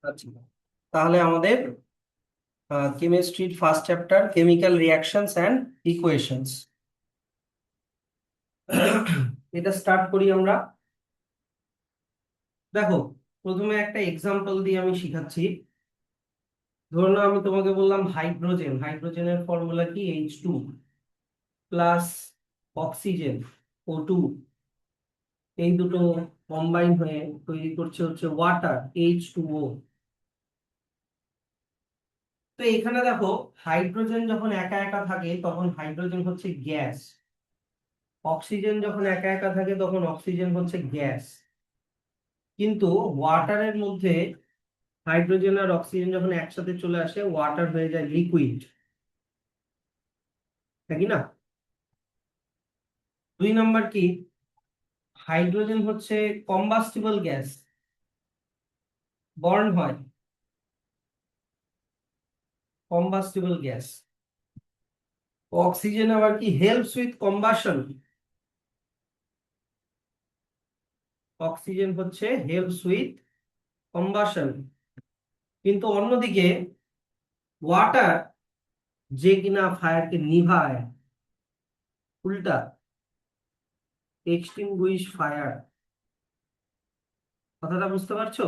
আচ্ছা, তাহলে আমাদের কেমিস্ট্রির first chapter chemical reactions and equations এটা স্টার্ট করি আমরা। দেখো, প্রথমে একটা এক্সাম্পল দিয়ে আমি শিখাচ্ছি। ধরো না, আমি তোমাকে বললাম হাইড্রোজেনের ফর্মুলা কি H2 প্লাস অক্সিজেন O2, এই দুটো কম্বাইন হয়ে তৈরি করছে হচ্ছে ওয়াটার H2O। তো এখানে দেখো, হাইড্রোজেন যখন একা একা থাকে তখন হাইড্রোজেন হচ্ছে গ্যাস, অক্সিজেন যখন একা একা থাকে তখন অক্সিজেন হচ্ছে গ্যাস। কিন্তু ওয়াটারের মধ্যে হাইড্রোজেন আর অক্সিজেন যখন একসাথে চলে আসে ওয়াটার হয়ে যায় লিকুইড, তাই কি না? দুই নাম্বার কি, হাইড্রোজেন হচ্ছে কম্বাস্টিবল গ্যাস, বর্ন হয়, কম্বাস্টিবল গ্যাস। অক্সিজেন আবার কি, হেল্পস উইথ কম্বাশন, অক্সিজেন হচ্ছে হেল্পস উইথ কম্বাশন। কিন্তু অন্যদিকে ওয়াটার, যে কিনা ফায়ারকে নিভায়, উল্টা, এক্সটিংগুইশ ফায়ার। কথাটা বুঝতে পারছো?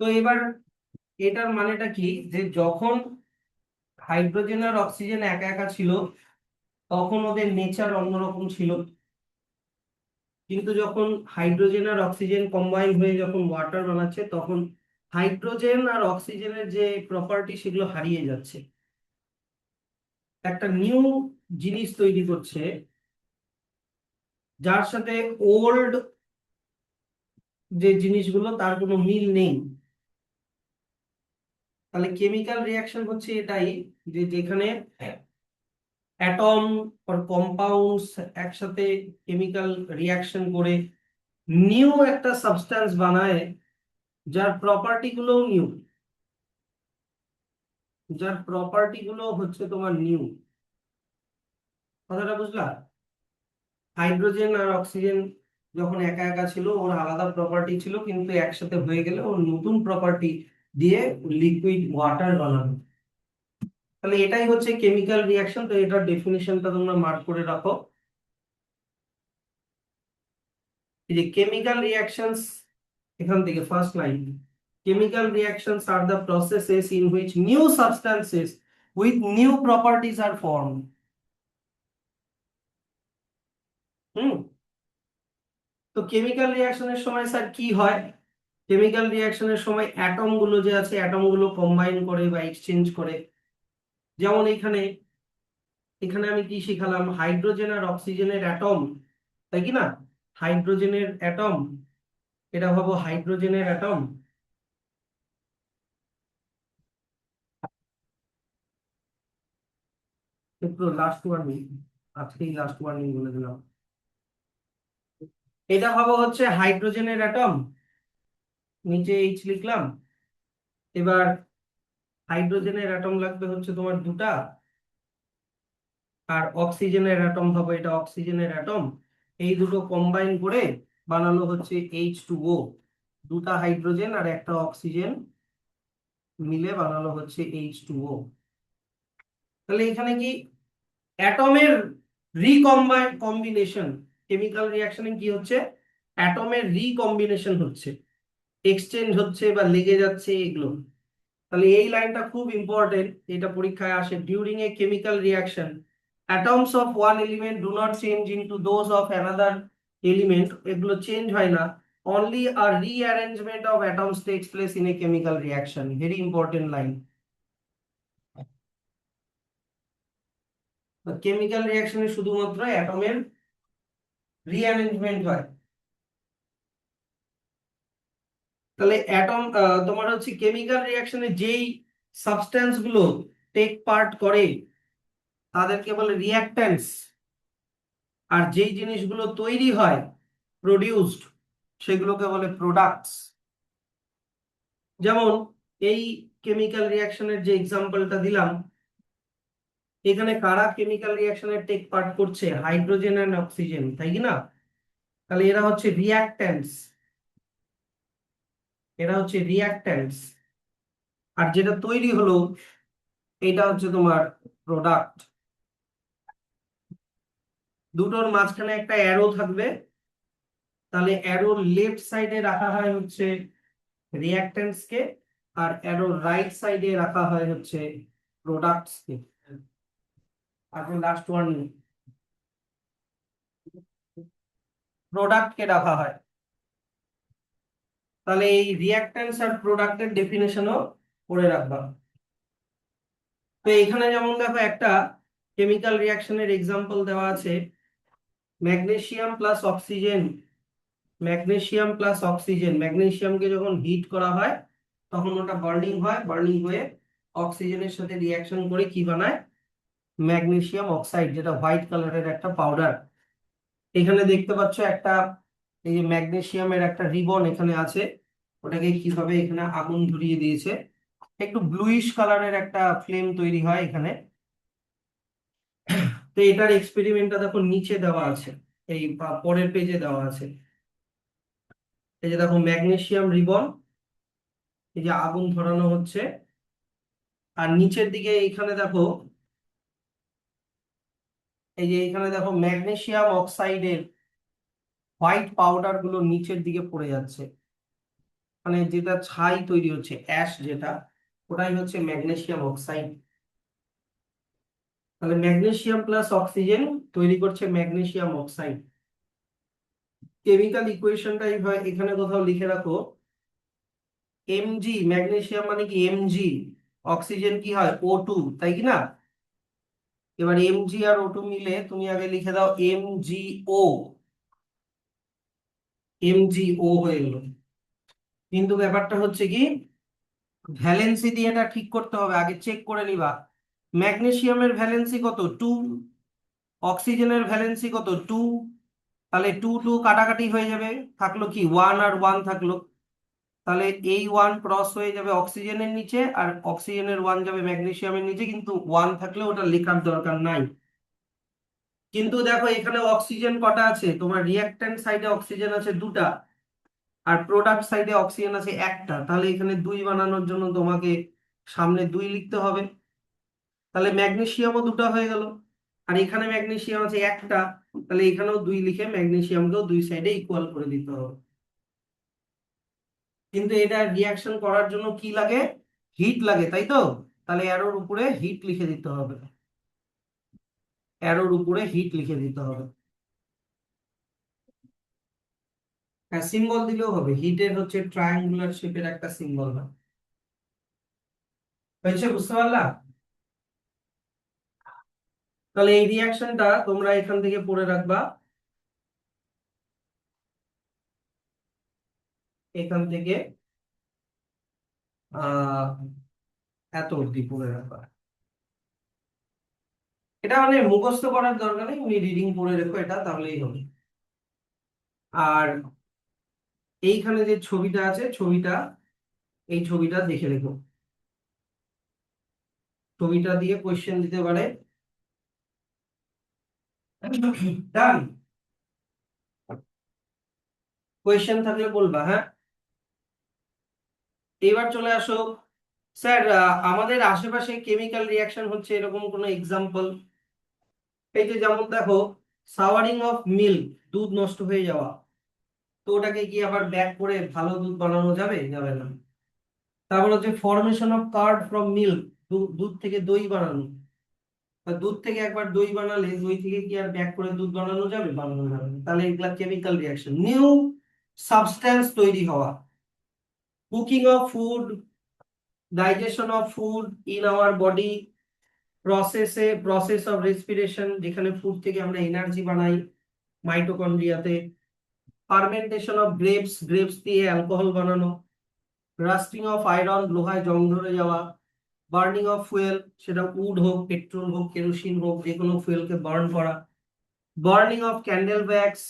তো এবার এটার মানেটা কি, যে যখন হাইড্রোজেন আর অক্সিজেন একা একা ছিল তখন ওদের নেচার অন্যরকম ছিল, কিন্তু যখন হাইড্রোজেন আর অক্সিজেন কম্বাইন হয়ে যখন ওয়াটার বানাচ্ছে তখন হাইড্রোজেন আর অক্সিজেনের যে প্রপার্টি সেগুলো হারিয়ে যাচ্ছে, একটা নিউ জিনিস তৈরি করছে যার সাথে ওল্ড যে জিনিসগুলো তার কোনো মিল নেই। তাহলে কেমিক্যাল রিয়াকশন হচ্ছে এটাই, যে যেখানে অ্যাটম আর কম্পাউন্ডস একসাথে কেমিক্যাল রিয়াকশন করে নিউ একটা সাবস্টেন্স বানায়, যার প্রপার্টি গুলো নিউ, যার প্রপার্টি গুলো হচ্ছে তোমার নিউ। কথাটা বুঝলা? হাইড্রোজেন আর অক্সিজেন যখন একা একা ছিল ওর আলাদা প্রপার্টি ছিল, কিন্তু একসাথে হয়ে গেলে ওর নতুন প্রপার্টি দিয়ে লিকুইড ওয়াটার বানানো। তাহলে এটাই হচ্ছে কেমিক্যাল রিয়াকশন। তো এটার ডেফিনিশনটা তোমরা মার্ক করে রাখো। এই যে কেমিক্যাল রিয়াকশনস, এখান থেকে first line, chemical reactions are the processes in which new substances with new properties are formed. হুম। তো কেমিক্যাল রিয়াকশনের সময় স্যার কি হয়? কেমিক্যাল রিয়াকশনের সময় অ্যাটম গুলো যে আছে অ্যাটম গুলো কম্বাইন করে বা এক্সচেঞ্জ করে। যেমন এখানে এখানে আমি কি শিখালাম, হাইড্রোজেন আর অক্সিজেনের অ্যাটম, তাই কি না? হাইড্রোজেনের অ্যাটম, এটা ভাবো হাইড্রোজেনের অ্যাটম। একটু লাস্ট ওয়ার্নিং, আজকেই লাস্ট ওয়ার্নিং বলে দিলাম। এটা ভাবো হচ্ছে হাইড্রোজেনের অ্যাটম, নিচে এইচ লিখলাম। এবার হাইড্রোজেনের অ্যাটম লাগবে হচ্ছে তোমার দুটা, আর অক্সিজেনের অ্যাটম হবে, এটা অক্সিজেনের অ্যাটম। এই দুটো কম্বাইন করে বানানো হচ্ছে H2O, দুটা হাইড্রোজেন আর একটা অক্সিজেন মিলে বানানো হচ্ছে H2O। তাহলে এখানে কি অ্যাটমের কম্বিনেশন, কেমিক্যাল রিঅ্যাকশনে কি হচ্ছে, অ্যাটমের রিকম্বিনেশন হচ্ছে, এক্সচেঞ্জ হচ্ছে বা লেগে যাচ্ছে এগুলো। তাহলে এই লাইনটা খুব ইম্পর্টেন্ট, এটা পরীক্ষায় আসে। During a chemical reaction atoms of one element do not change into those of another element, এগুলো চেঞ্জ হয় না, only a rearrangement of atoms takes place in a chemical reaction. Very important line. Chemical রিয়াকশনে শুধুমাত্র অ্যাটমের rearrangement হয়। তাহলে atom, তোমার হচ্ছে কেমিক্যাল রিয়াকশনে যেই সাবস্টেন্স গুলো টেক পার্ট করে তাদেরকে বলে রিঅ্যাক্ট্যান্টস, আর যেই জিনিসগুলো তৈরি হয় প্রডিউসড সেগুলোকে বলে প্রোডাক্টস। যেমন এই কেমিক্যাল রিয়াকশনের যে এক্সাম্পলটা দিলাম, এখানে কারা কেমিক্যাল রিয়াকশনে টেক পার্ট করছে? হাইড্রোজেন এন্ড অক্সিজেন, তাই কি না? তাহলে এরা হচ্ছে রিয়াক্ট্যান্টস, এরা হচ্ছে রিয়াক্ট্যান্টস। আর যেটা তৈরি হলো এটা হচ্ছে তোমার প্রোডাক্ট। দুটোর মাঝখানে একটা অ্যারো থাকবে, তাহলে অ্যারোর লেফট সাইডে রাখা হয় হচ্ছে রিয়াক্ট্যান্টস কে, আর অ্যারোর রাইট সাইডে রাখা হয় হচ্ছে প্রোডাক্টস কে। আর লাস্ট ওয়ান প্রোডাক্ট কে রাখা হয়। তাহলে এই রিয়াক্ট্যান্টস আর প্রোডাক্টের ডেফিনেশনও করে রাখবা। তো এখানে যেমন দেখো একটা কেমিক্যাল রিয়াকশনের এক্সাম্পল দেওয়া আছে, magnesium plus oxygen. Magnesium plus oxygen, ম্যাগনেসিয়ামকে যখন হিট করা হয় তখন ওটা বার্নিং হয়, বার্নিং হয়ে অক্সিজেনের সাথে রিয়াকশন করে কি বানায়? ম্যাগনেসিয়াম অক্সাইড, যেটা হোয়াইট কালারের একটা পাউডার। এখানে দেখতে পাচ্ছ একটা, এই যে ম্যাগনেসিয়ামের একটা রিবন এখানে আছে, ওটাকে কিভাবে এখানে আগুন ধরিয়ে দিয়েছে, একটু ব্লুইশ কালারের একটা ফ্লেম তৈরি হয় এখানে। তো এটার এক্সপেরিমেন্টটা দেখো নিচে দেওয়া আছে, এই পরের পেজে দেওয়া আছে। এই যে দেখো ম্যাগনেসিয়াম রিবন, এই যে আগুন ধরানো হচ্ছে, আর নিচের দিকে এইখানে দেখো, এই যে এখানে দেখো ম্যাগনেসিয়াম অক্সাইডের হোয়াইট পাউডার গুলো নিচের দিকে পড়ে যাচ্ছে, মানে যেটা ছাই তৈরি হচ্ছে, অ্যাশ যেটা, ওটাই হচ্ছে ম্যাগনেসিয়াম অক্সাইড। তাহলে ম্যাগনেসিয়াম প্লাস অক্সিজেন তৈরি করছে ম্যাগনেসিয়াম অক্সাইড। কেমিক্যাল ইকুয়েশনটাই হয় এখানে কোথাও লিখে রাখো, এমজি, ম্যাগনেসিয়াম মানে কি এমজি, অক্সিজেন কি হয় O2, তাই কি না? এবার এমজি আর O2 মিলে তুমি আগে লিখে দাও MgO, MgO হয়ে গেল। কিন্তু ব্যাপারটা হচ্ছে কি, ভ্যালেন্সি দিয়ে এটা ঠিক করতে হবে, আগে চেক করে নিবা। ম্যাগনেসিয়ামের ভ্যালেন্সি কত? 2। অক্সিজেনের ভ্যালেন্সি কত? 2। তাহলে 2 2 কাটাকাটি হয়ে যাবে, থাকলো কি 1 আর 1 থাকলো। তাহলে এই 1 ক্রস হয়ে যাবে অক্সিজেনের নিচে, আর অক্সিজেনের 1 যাবে ম্যাগনেসিয়ামের নিচে, কিন্তু 1 থাকলে ওটা লেখার দরকার নাই। কিন্তু দেখো এখানে অক্সিজেন কটা আছে? তোমার রিয়াক্ট্যান্ট সাইডে অক্সিজেন আছে দুটা, আর প্রোডাক্ট সাইডে অক্সিজেন আছে একটা। তাহলে এখানে 2 বানানোর জন্য তোমাকে সামনে 2 লিখতে হবে। তাহলে ম্যাগনেসিয়ামও দুটো হয়ে গেল, আর এখানে ম্যাগনেসিয়াম আছে একটা, তাহলে এখানেও 2 লিখে ম্যাগনেসিয়ামকেও 2 সাইডে ইকুয়াল করে দিতে হবে। কিন্তু এটা রিয়াকশন করার জন্য কি লাগে? হিট লাগে, তাই তো? তাহলে অ্যারোর উপরে হিট লিখে দিতে হবে, অ্যারোর উপরে হিট লিখে দিতে হবে। হ্যাঁ, সিম্বল দিলেও হবে, হিটের হচ্ছে ট্রায়াঙ্গুলার শেপের একটা সিম্বল হয়। হয়েছে, বুঝতে পারলা? তাহলে এই রিয়াকশনটা তোমরা এখান থেকে পড়ে রাখবা, এখান থেকে আহ এত অব্দি পড়ে রাখবা। এটা মানে মুখস্থ করার দরকার নেই, তুমি রিডিং পড়ে রেখো এটা, তাহলেই হবে। আর এইখানে যে ছবিটা আছে, ছবিটা, এই ছবিটা দেখে রেখো, ছবিটা দিয়ে কোয়েশ্চেন দিতে পারে। ডান, কোয়েশ্চেন থাকলে বলবা, হ্যাঁ। এবার চলে আসো, স্যার আমাদের আশেপাশে কেমিক্যাল রিয়াকশন হচ্ছে এরকম কোনো এক্সাম্পল? এই যে যেমন দেখো, সাওয়ারিং অফ মিল্ক, দুধ নষ্ট হয়ে যাওয়া, তো ওটাকে কি আবার ব্যাক করে ভালো দুধ বানানো যাবে? যাবে না। তারপর হচ্ছে formation of card from milk, দুধ থেকে দই বানানো, তা দুধ থেকে একবার দই বানালে দই থেকে কি আর ব্যাক করে দুধ বানানো যাবে? বানানো যাবে না। তাহলে এগুলা কেমিক্যাল রিয়াকশন। নিউ সাবস্টেন্স তৈরি হওয়া, cooking of food, digestion of food in our body, process of respiration, যেখানে ফুড থেকে আমরা এনার্জি বানাই মাইটোকন্ড্রিয়াতে, ফার্মেন্টেশন অফ গ্রেপস, গ্রেপস দিয়ে অ্যালকোহল বানানো, রাস্টিং অফ আয়রন, লোহায় জং ধরে যাওয়া, বার্নিং অফ ফুয়েল, সেটা উড হোক, পেট্রোল হোক, কেরোসিন হোক, যে কোনো ফুয়েলকে বার্ন করা, burning of candle wax,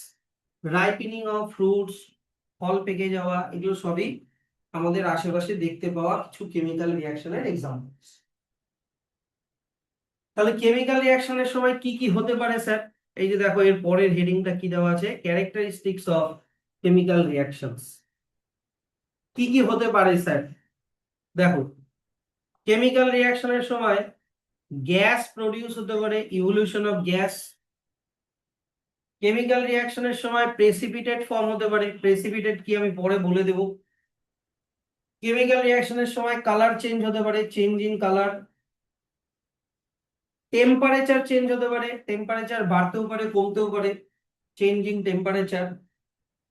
ripening of fruits, ফল পেকে যাওয়া, এগুলো সবই আমাদের আশেপাশে দেখতে পাওয়া কিছু কেমিক্যাল রিয়াকশনের এক্সাম্পল। তাহলে কেমিক্যাল রিয়াকশনের সময় কি কি হতে পারে স্যার? এই যে দেখো এর পরের হেডিংটা কি দেওয়া আছে, ক্যারেক্টারিস্টিক্স অফ কেমিক্যাল রিয়াকশনস। কি কি হতে পারে স্যার? দেখো, কেমিক্যাল রিয়াকশনের সময় গ্যাস প্রডিউস হতে পারে, ইভলিউশন অফ গ্যাস। কেমিক্যাল রিয়াকশনের সময় প্রেসিপিটেট ফর্ম হতে পারে, প্রেসিপিটেট কি আমি পরে বলে দেব। কেমিক্যাল রিয়াকশনের সময় কালার চেঞ্জ হতে পারে, change in colour. Temperature change হতে পারে, টেম্পারেচার বাড়তেও পারে কমতেও পারে, চেঞ্জ ইন টেম্পারেচার।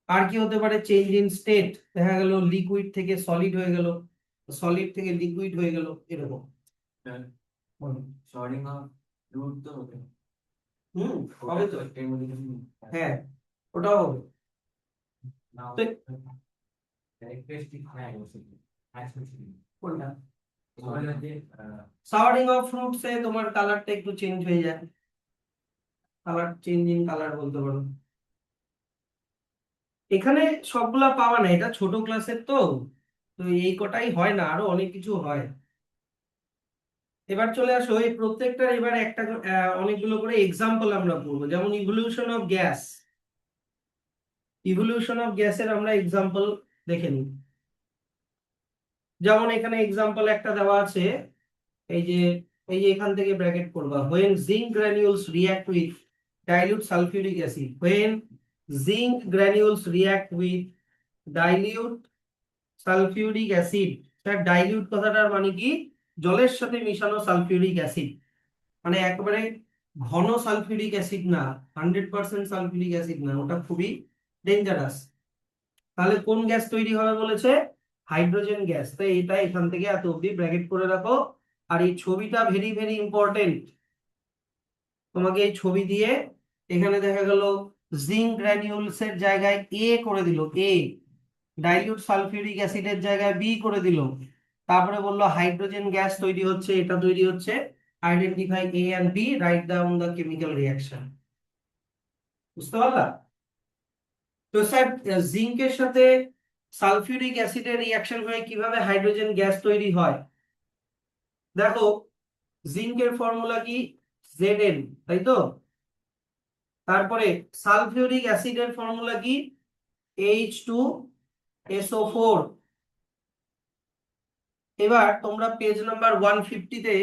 আর কি হতে পারে? চেঞ্জ ইন স্টেট, দেখা গেল লিকুইড থেকে সলিড হয়ে গেল, সলিড থেকে লিকুইড হয়ে গেল, এরকম। শর্টিং অফ রুট তো হবে। হবে তো। হ্যাঁ, ওটাও হবে। তো ক্যারেক্টারিস্টিক হ্যাঁ কোনটা? যে সাওয়ারিং অফ ফ্রুটস এ তোমার কালারটা একটু চেঞ্জ হয়ে যায়, কালার চেঞ্জ ইন কালার বলতে পারো। এখানে সবগুলা পাওয়া না, এটা ছোট ক্লাসের তো, তো এই কটাই হয় না, আরো অনেক কিছু হয়। এবার চলে আসো এই প্রত্যেকটার এবার একটা অনেকগুলো করে এক্সাম্পল আমরা পড়বো। যেমন evolution of gas, evolution of গ্যাসের আমরা এক্সাম্পল দেখে নিই। যেমন এখানে এক্সাম্পল একটা দেওয়া আছে, এই যে এখান থেকে ব্র্যাকেট করবা, when zinc granules react with dilute sulfuric acid, when zinc granules react with dilute sulphuric acid. Sir dilute কথাটার মানে কি? জলের সাথে মিশানো সালফিউরিক অ্যাসিড, মানে একেবারে ঘন সালফিউরিক অ্যাসিড না, 100% সালফিউরিক অ্যাসিড না, ওটা খুবই ডেঞ্জারাস। তাহলে কোন গ্যাস তৈরি হবে বলেছে? Hydrogen gas. তাই এটা এখান থেকে এত অব্দি ব্র্যাকেট করে রাখো। আর এই ছবিটা ভেরি ভেরি ইম্পর্টেন্ট, তোমাকে এই ছবি দিয়ে এখানে দেখা গেল জিঙ্ক গ্র্যানিউলস এর জায়গায় এ করে দিল, এ ডাইলিউট সালফিউরিক অ্যাসিডের জায়গায় বি করে দিল, তারপরে বললো হাইড্রোজেন গ্যাস তৈরি হচ্ছে, এটা তৈরি হচ্ছে, identify A and B, write down the chemical reaction. বুঝতে পারলা? তো স্যার জিঙ্কের সাথে সালফিউরিক অ্যাসিডের রিঅ্যাকশন হয়ে কিভাবে হাইড্রোজেন গ্যাস তৈরি হয়? দেখো, জিঙ্কের ফর্মুলা কি? Zn, তাই তো? তারপরে সালফিউরিক অ্যাসিডের ফর্মুলা কি? H2SO4। এবার তোমরা পেজ নাম্বার 150-তে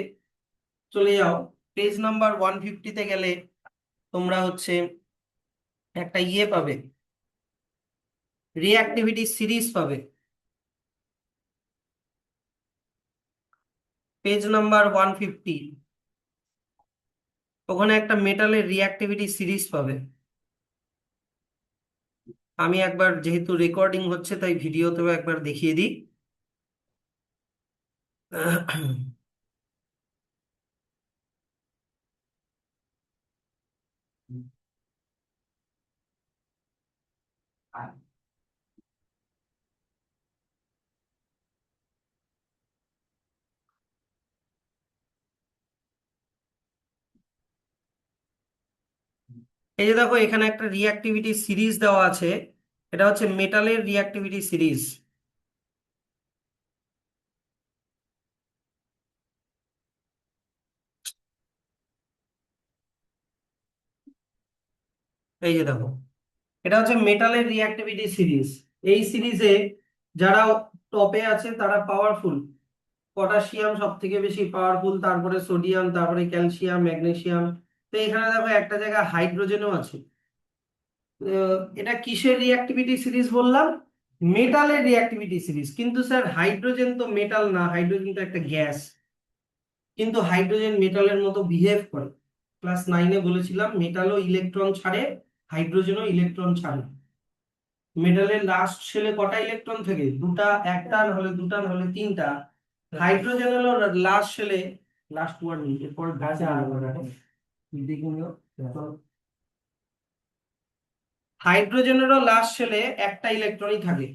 চলে যাও। পেজ নাম্বার 150-তে গেলে তোমরা হচ্ছে একটা ইয়ে পাবে, রিঅ্যাক্টিভিটি সিরিজ পাবে। পেজ নাম্বার 150, ওখানে একটা মেটালের রিঅ্যাক্টিভিটি সিরিজ পাবে। আমি একবার, যেহেতু রেকর্ডিং হচ্ছে তাই ভিডিওতেও একবার দেখিয়ে দিই। এই যে দেখো, এখানে একটা রিঅ্যাক্টিভিটি সিরিজ দেওয়া আছে, এটা হচ্ছে মেটালের রিঅ্যাক্টিভিটি সিরিজ। এই যে দেখো, এটা হচ্ছে মেটালের রিঅ্যাক্টিভিটি সিরিজ। এই সিরিজে যারা টপে আছে তারা পাওয়ারফুল, পটাশিয়াম সব থেকে বেশি পাওয়ারফুল, তারপরে সোডিয়াম, তারপরে ক্যালসিয়াম, ম্যাগনেসিয়াম। তো এখানে দেখো একটা জায়গায় হাইড্রোজেনও আছে। এটা কিসের রিঅ্যাক্টিভিটি সিরিজ বললাম? মেটালের রিঅ্যাক্টিভিটি সিরিজ। কিন্তু স্যার হাইড্রোজেন তো মেটাল না, হাইড্রোজেন তো একটা গ্যাস, কিন্তু হাইড্রোজেন মেটালের মতো বিহেভ করে। ক্লাস 9-এ বলেছিলাম মেটালও ইলেকট্রন ছাড়ে, হাইড্রোজেনও ইলেকট্রন ছাড়ে। মেটালের লাস্ট শেলে কটা ইলেকট্রন থাকে? দুটা, একটা না হলে দুটা না হলে তিনটা। হাইড্রোজেন হলো লাস্ট শেলে, লাস্ট ওয়ান মিনিট এরপর গাছে দেখে নিও। হাইড্রোজেনেরও লাস্ট শেলে একটা ইলেকট্রনই থাকে।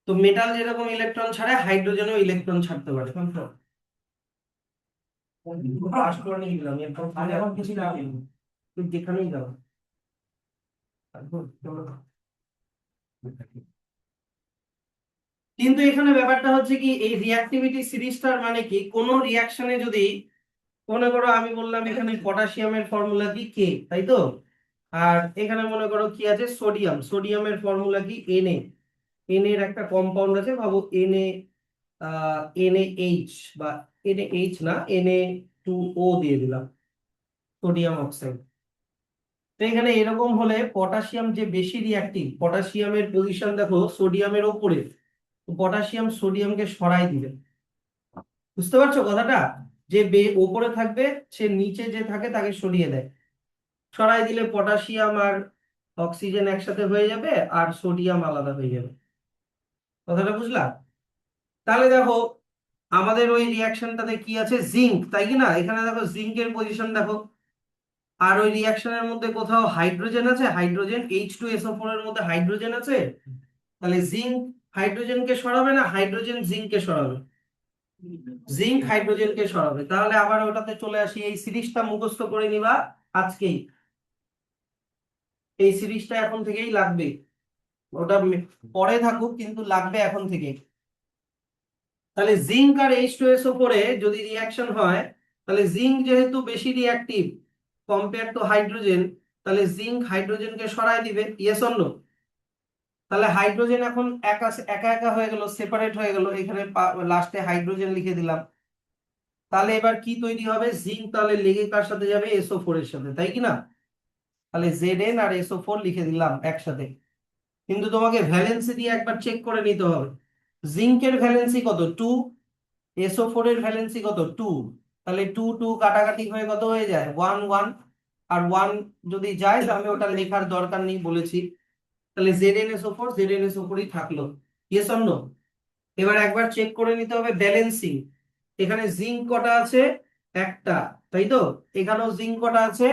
তো মেটাল যেরকম ইলেকট্রন ছাড়ে, হাইড্রোজেনও ইলেকট্রন ছাড়তে পারে। লাস্ট ওয়ান নিলাম, এরপর এখন কিছু না, তুই যেখানেই যাও। কিন্তু এখানে ব্যাপারটা হচ্ছে কি, এই রিঅ্যাক্টিভিটি সিরিজটার মানে কি, কোন রিঅ্যাকশনে যদি মনে করো আমি বললাম এখানে পটাশিয়ামের ফর্মুলা কি কে, তাই তো? আর এখানে মনে করো কি আছে, সোডিয়াম, সোডিয়ামের ফর্মুলা কি Na। এর একটা কম্পাউন্ড আছে, ভাবো NaH, বা NaH না, Na2O দিয়ে দিলাম, সোডিয়াম অক্সাইড। তো এখানে এরকম হলে পটাশিয়াম যে বেশি রিঅ্যাক্টিভ, পটাশিয়ামের পজিশন দেখো সোডিয়ামের ওপরে, পটাশিয়াম সোডিয়ামকে সরাই দিবে। বুঝতে পারছো কথাটা? যে ওপরে থাকবে সে নিচে যে থাকে তাকে সরিয়ে দেয়। সরাই দিলে পটাশিয়াম আর অক্সিজেন একসাথে হয়ে যাবে, আর সোডিয়াম আলাদা হয়ে যাবে। কথাটা বুঝলা? তাহলে দেখো আমাদের ওই রিয়াকশনটাতে কি আছে, জিঙ্ক, তাই কি না? এখানে দেখো জিঙ্কের পজিশন দেখো। আর ওই রিয়াকশনের মধ্যে কোথাও হাইড্রোজেন আছে, হাইড্রোজেন H2SO4 এর মধ্যে হাইড্রোজেন আছে। তাহলে জিঙ্ক হাইড্রোজেনকে সরাবে না হাইড্রোজেন জিঙ্ককে সরাবে? জিঙ্ক হাইড্রোজেনকে সরাবে। তাহলে আবার ওটাতে চলে আসি, এই সিরিজটা মুখস্থ করে নিবা আজকেই। এই সিরিজটা এখন থেকেই লাগবে, ওটা পরে থাকুক কিন্তু লাগবে এখন থেকে। তাহলে জিঙ্ক আর H2SO4 এ যদি রিয়াকশন হয়, তাহলে জিঙ্ক যেহেতু বেশি রিঅ্যাক্টিভ কম্পেয়ার টু হাইড্রোজেন, তাহলে জিঙ্ক হাইড্রোজেনকে সরাই দিবে, ইয়েস অর নো? তাহলে হাইড্রোজেন এখন একা একা একা হয়ে গেল, সেপারেট হয়ে গেল, এখানে লাস্টে হাইড্রোজেন লিখে দিলাম। তাহলে এবার কি তৈরি হবে, জিঙ্ক তাহলে লেগে কার সাথে যাবে, SO4 এর সাথে, তাই কি না? তাহলে Zn আর SO4 লিখে দিলাম একসাথে। কিন্তু তোমাকে ভ্যালেন্সি দিয়ে একবার চেক করে নিতে হবে। জিঙ্কের ভ্যালেন্সি কত, 2। SO4 এর ভ্যালেন্সি কত, 2। তাহলে 2 2 কাটাকাটি হয়ে কত হয়ে যায়, 1 1। আর 1 যদি যায় তাহলে ওটা লেখার দরকার নেই বলেছি। তাহলে ZnSO4 ZnSO4ই থাকলো, ইয়েস অর নো? এবার একবার চেক করে নিতে হবে ব্যালেন্সিং। এখানে জিঙ্ক কটা আছে, একটা, তাই তো? এখানেও জিঙ্ক কটা আছে,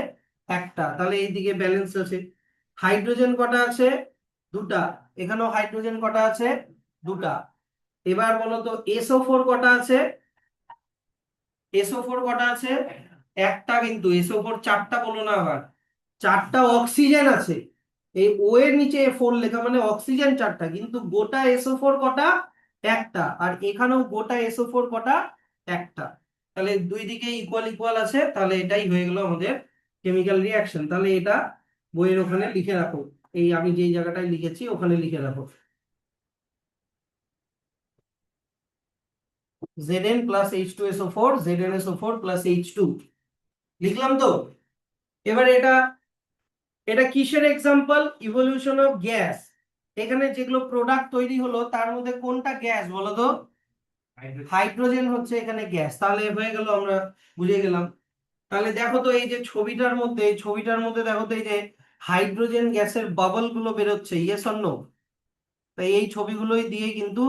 একটা, তাহলে এইদিকে ব্যালেন্স আছে। হাইড্রোজেন কটা আছে, দুটা, এখানেও হাইড্রোজেন কটা আছে, দুটা। এবার বলো তো SO4 কটা আছে, SO4 কটা আছে, একটা, কিন্তু SO4 চারটা বলো না আবার, চারটা অক্সিজেন আছে। এই ও এর নিচে 4 লেখা মানে অক্সিজেন চারটা, কিন্তু গোটা SO4 কটা, একটা। আর এখানেও গোটা SO4 কটা, একটা। তাহলে দুই দিকে ইকুয়াল ইকুয়াল আছে, তাহলে এটাই হয়ে গেল আমাদের কেমিক্যাল রিয়াকশন। তাহলে এটা বইয়ের ওখানে লিখে রাখো, এই আমি যেই জায়গাটায় লিখেছি ওখানে লিখে রাখো, Zn plus H2SO4, ZnSO4 plus H2 লিখলাম তো। এবার এটা এটা কিসের এক্সাম্পল, ইভলিউশন অফ গ্যাস। এখানে যেগুলো প্রোডাক্ট তৈরি হলো তার মধ্যে কোনটা গ্যাস বলো তো? হাইড্রোজেন হচ্ছে এখানে গ্যাস। তাহলে হয়ে গেল, আমরা বুঝে গেলাম। তাহলে দেখো তো এই যে ছবিটার মধ্যে, এই ছবিটার মধ্যে দেখো তো এই যে হাইড্রোজেন গ্যাসের বাবল গুলো বেরোচ্ছে, ইয়েস অর নো? তাই এই ছবিগুলোই দিয়ে কিন্তু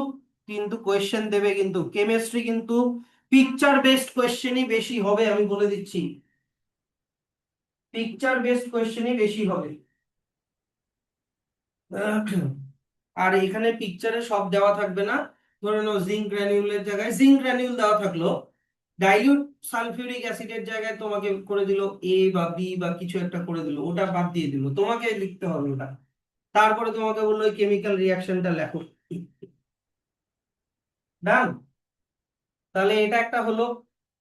কিন্তু কোয়েশ্চেন দেবে, কিন্তু কেমিস্ট্রি কিন্তু পিকচার বেসড কোয়েশ্চেনই বেশি হবে, আমি বলে দিচ্ছি। পিকচার বেসড কোয়েশ্চেনই বেশি হবে। আর এখানে পিকচারে সব দেওয়া থাকবে না। ধরে নাও জিঙ্ক গ্র্যানিউলের জায়গায় জিঙ্ক গ্র্যানিউল দেওয়া থাকলো, ডাইলিউট সালফিউরিক অ্যাসিডের জায়গায় তোমাকে করে দিল A বা B বা কিছু একটা করে দিল, ওটা বাদ দিয়ে দিল, তোমাকে লিখতে হবে ওটা। তারপরে তোমাকে বললো কেমিক্যাল রিয়াকশনটা লেখো। ডান। তাহলে এটা একটা হলো।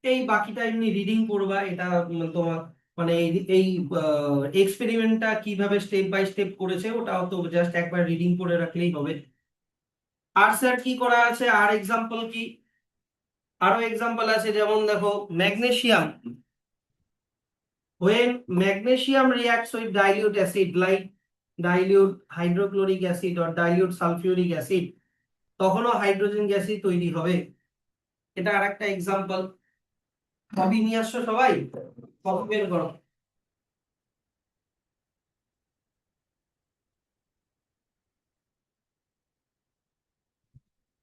এই বাকিটা এমনি রিডিং করবা, এটা তোমার মানে এই এক্সপেরিমেন্টটা কিভাবে স্টেপ বাই স্টেপ করেছে ওটাও তো জাস্ট একবার রিডিং করে রাখলেই হবে। আর স্যার কি করা আছে, আর এক্সাম্পল কি, আরো এক্সাম্পল আছে, যেমন দেখো magnesium, when magnesium reacts with dilute acid like dilute hydrochloric acid or dilute sulfuric acid, তখনও হাইড্রোজেন গ্যাসই তৈরি হবে। এটা আরেকটা এক্সাম্পল। কপি নিয়ে আসছো সবাই, কপি বের করো।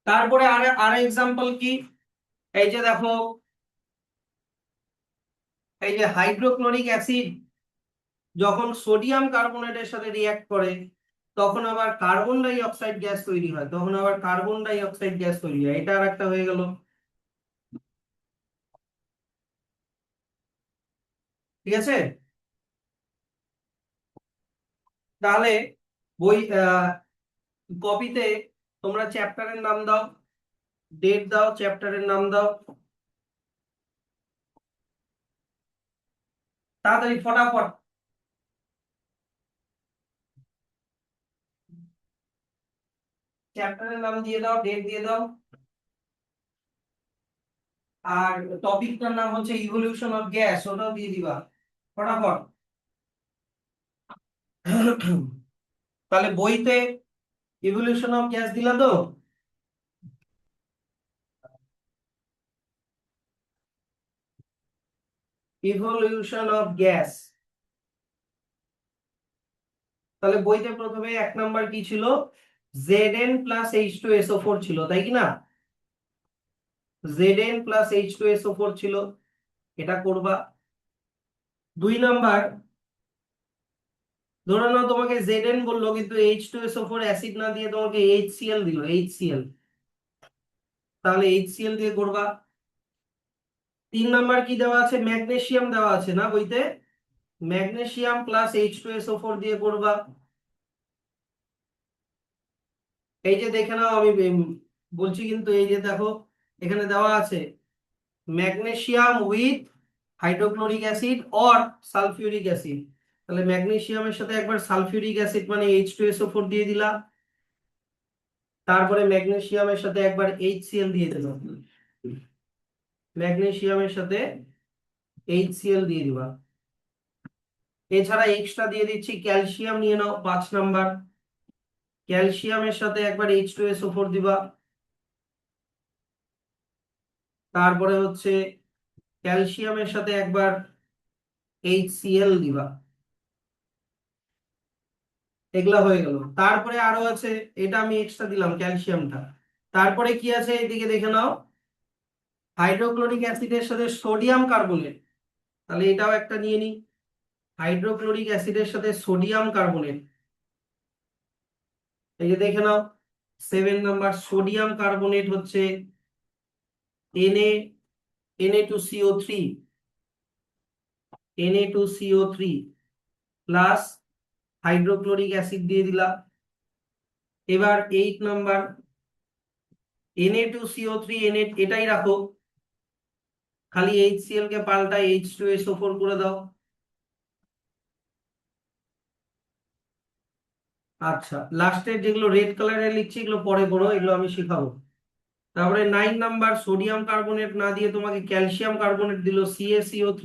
তারপরে আর আর এক্সাম্পল কি, এই যে দেখো, এই যে হাইড্রোক্লোরিক অ্যাসিড যখন সোডিয়াম কার্বনেটের সাথে রিঅ্যাক্ট করে তখন আবার কার্বন ডাই অক্সাইড গ্যাস তৈরি হয়, তখন আবার কার্বন ডাই অক্সাইড গ্যাস তৈরি হয়, এটা আর একটা হয়ে গেল। ঠিক আছে? তাহলে বই কপিতে তোমরা চ্যাপ্টারের নাম দাও, ডেট দাও, চ্যাপ্টারের নাম দাও। তাড়াতাড়ি ফটাফট। চ্যাপ্টারের নাম দিয়ে দাও, ডেট দিয়ে দাও, আর টপিকটার নাম হচ্ছে ইভলিউশন অফ গ্যাস, ওটাও দিয়ে দিবা ফটাফট। তাহলে বইতে ইভলিউশন অফ গ্যাস দিলা তো? ইভলিউশন অফ গ্যাস, তাহলে বইতে প্রথমে 1 নাম্বার কি ছিল? Zn প্লাস H2SO4 ছিল, তাই কি না? Zn প্লাস H2SO4 ছিল, এটা করবা। 2 নাম্বার, ধরে নাও তোমাকে Zn বললো কিন্তু H2SO4 অ্যাসিড না দিয়ে তোমাকে HCl দিল, HCl, তাহলে HCl দিয়ে করবা। 3 নাম্বার কি দেওয়া আছে? ম্যাগনেসিয়াম দেওয়া আছে না বইতে? ম্যাগনেসিয়াম প্লাস H2SO4 দিয়ে করবা। এই যে দেখে নাও, আমি বলছি কিন্তু, এই যে দেখো এখানে দেওয়া আছে magnesium with hydrochloric acid or sulphuric acid. তাহলে ম্যাগনেসিয়ামের সাথে একবার সালফিউরিক অ্যাসিড মানে H2SO4 দিয়ে দিলা, তারপরে ম্যাগনেসিয়ামের সাথে একবার HCl দিয়ে দিলাম, ম্যাগনেসিয়ামের সাথে HCl দিয়ে দিবা। এছাড়া এক্সট্রা দিয়ে দিচ্ছি ক্যালসিয়াম, নিয়ে নাও 5 নাম্বার, ক্যালসিয়ামের সাথে একবার H2SO4 দিবা, তারপরে হচ্ছে ক্যালসিয়ামের সাথে একবার HCl দিবা। এগুলা হয়ে গেল। তারপরে আরো আছে, এটা আমি এক্সট্রা দিলাম ক্যালসিয়ামটা। তারপরে কি আছে এদিকে দেখে নাও, হাইড্রোক্লোরিক অ্যাসিডের সাথে সোডিয়াম কার্বনেট, তাহলে এটাও একটা নিয়ে নি, হাইড্রোক্লোরিক অ্যাসিডের সাথে সোডিয়াম কার্বনেট। এই যে দেখে নাও 7 নাম্বার, সোডিয়াম কার্বনেট হচ্ছে Na2CO3, Na2CO3 plus hydrochloric acid দিয়ে দিলাম। এবার 8 নাম্বার, Na2CO3 এটাই রাখো, খালি HCl কে পাল্টায় H2SO4 করে দাও। আচ্ছা, লাস্টের যেগুলো রেড কালারে লিখছি এগুলো পরে করো, এগুলো আমি শিখাবো। তারপরে 9 নাম্বার, সোডিয়াম কার্বনেট না দিয়ে তোমাকে ক্যালসিয়াম কার্বনেট দিল, CaCO3,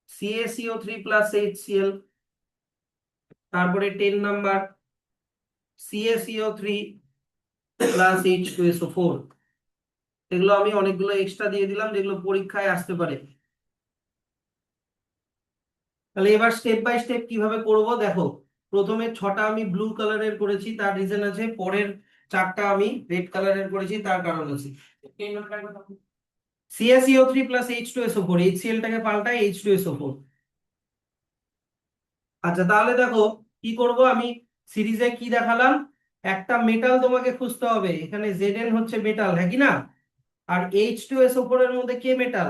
CaCO3 প্লাস HCl। তারপরে 10 নাম্বার, CaCO3 প্লাস H2SO4। এগুলো আমি অনেকগুলো এক্সট্রা দিয়ে দিলাম যেগুলো পরীক্ষায় আসতে পারে। তাহলে এবার স্টেপ বাই স্টেপ কিভাবে করব দেখো। প্রথমে 6টা আমি ব্লু কালারের করেছি, তার রিজন আছে। পরের 4টা আমি রেড কালারের করেছি, তার কারণ আছে। CaCO3 প্লাস H2SO4, HCl টাকে পাল্টায় H2SO4। আচ্ছা, তাহলে দেখো কি করব আমি। সিরিজে কি দেখালাম, একটা মেটাল তোমাকে খুঁজতে হবে, এখানে Zn হচ্ছে মেটাল, হ্যাঁ কি না? আর H2SO4 এর মধ্যে কে মেটাল?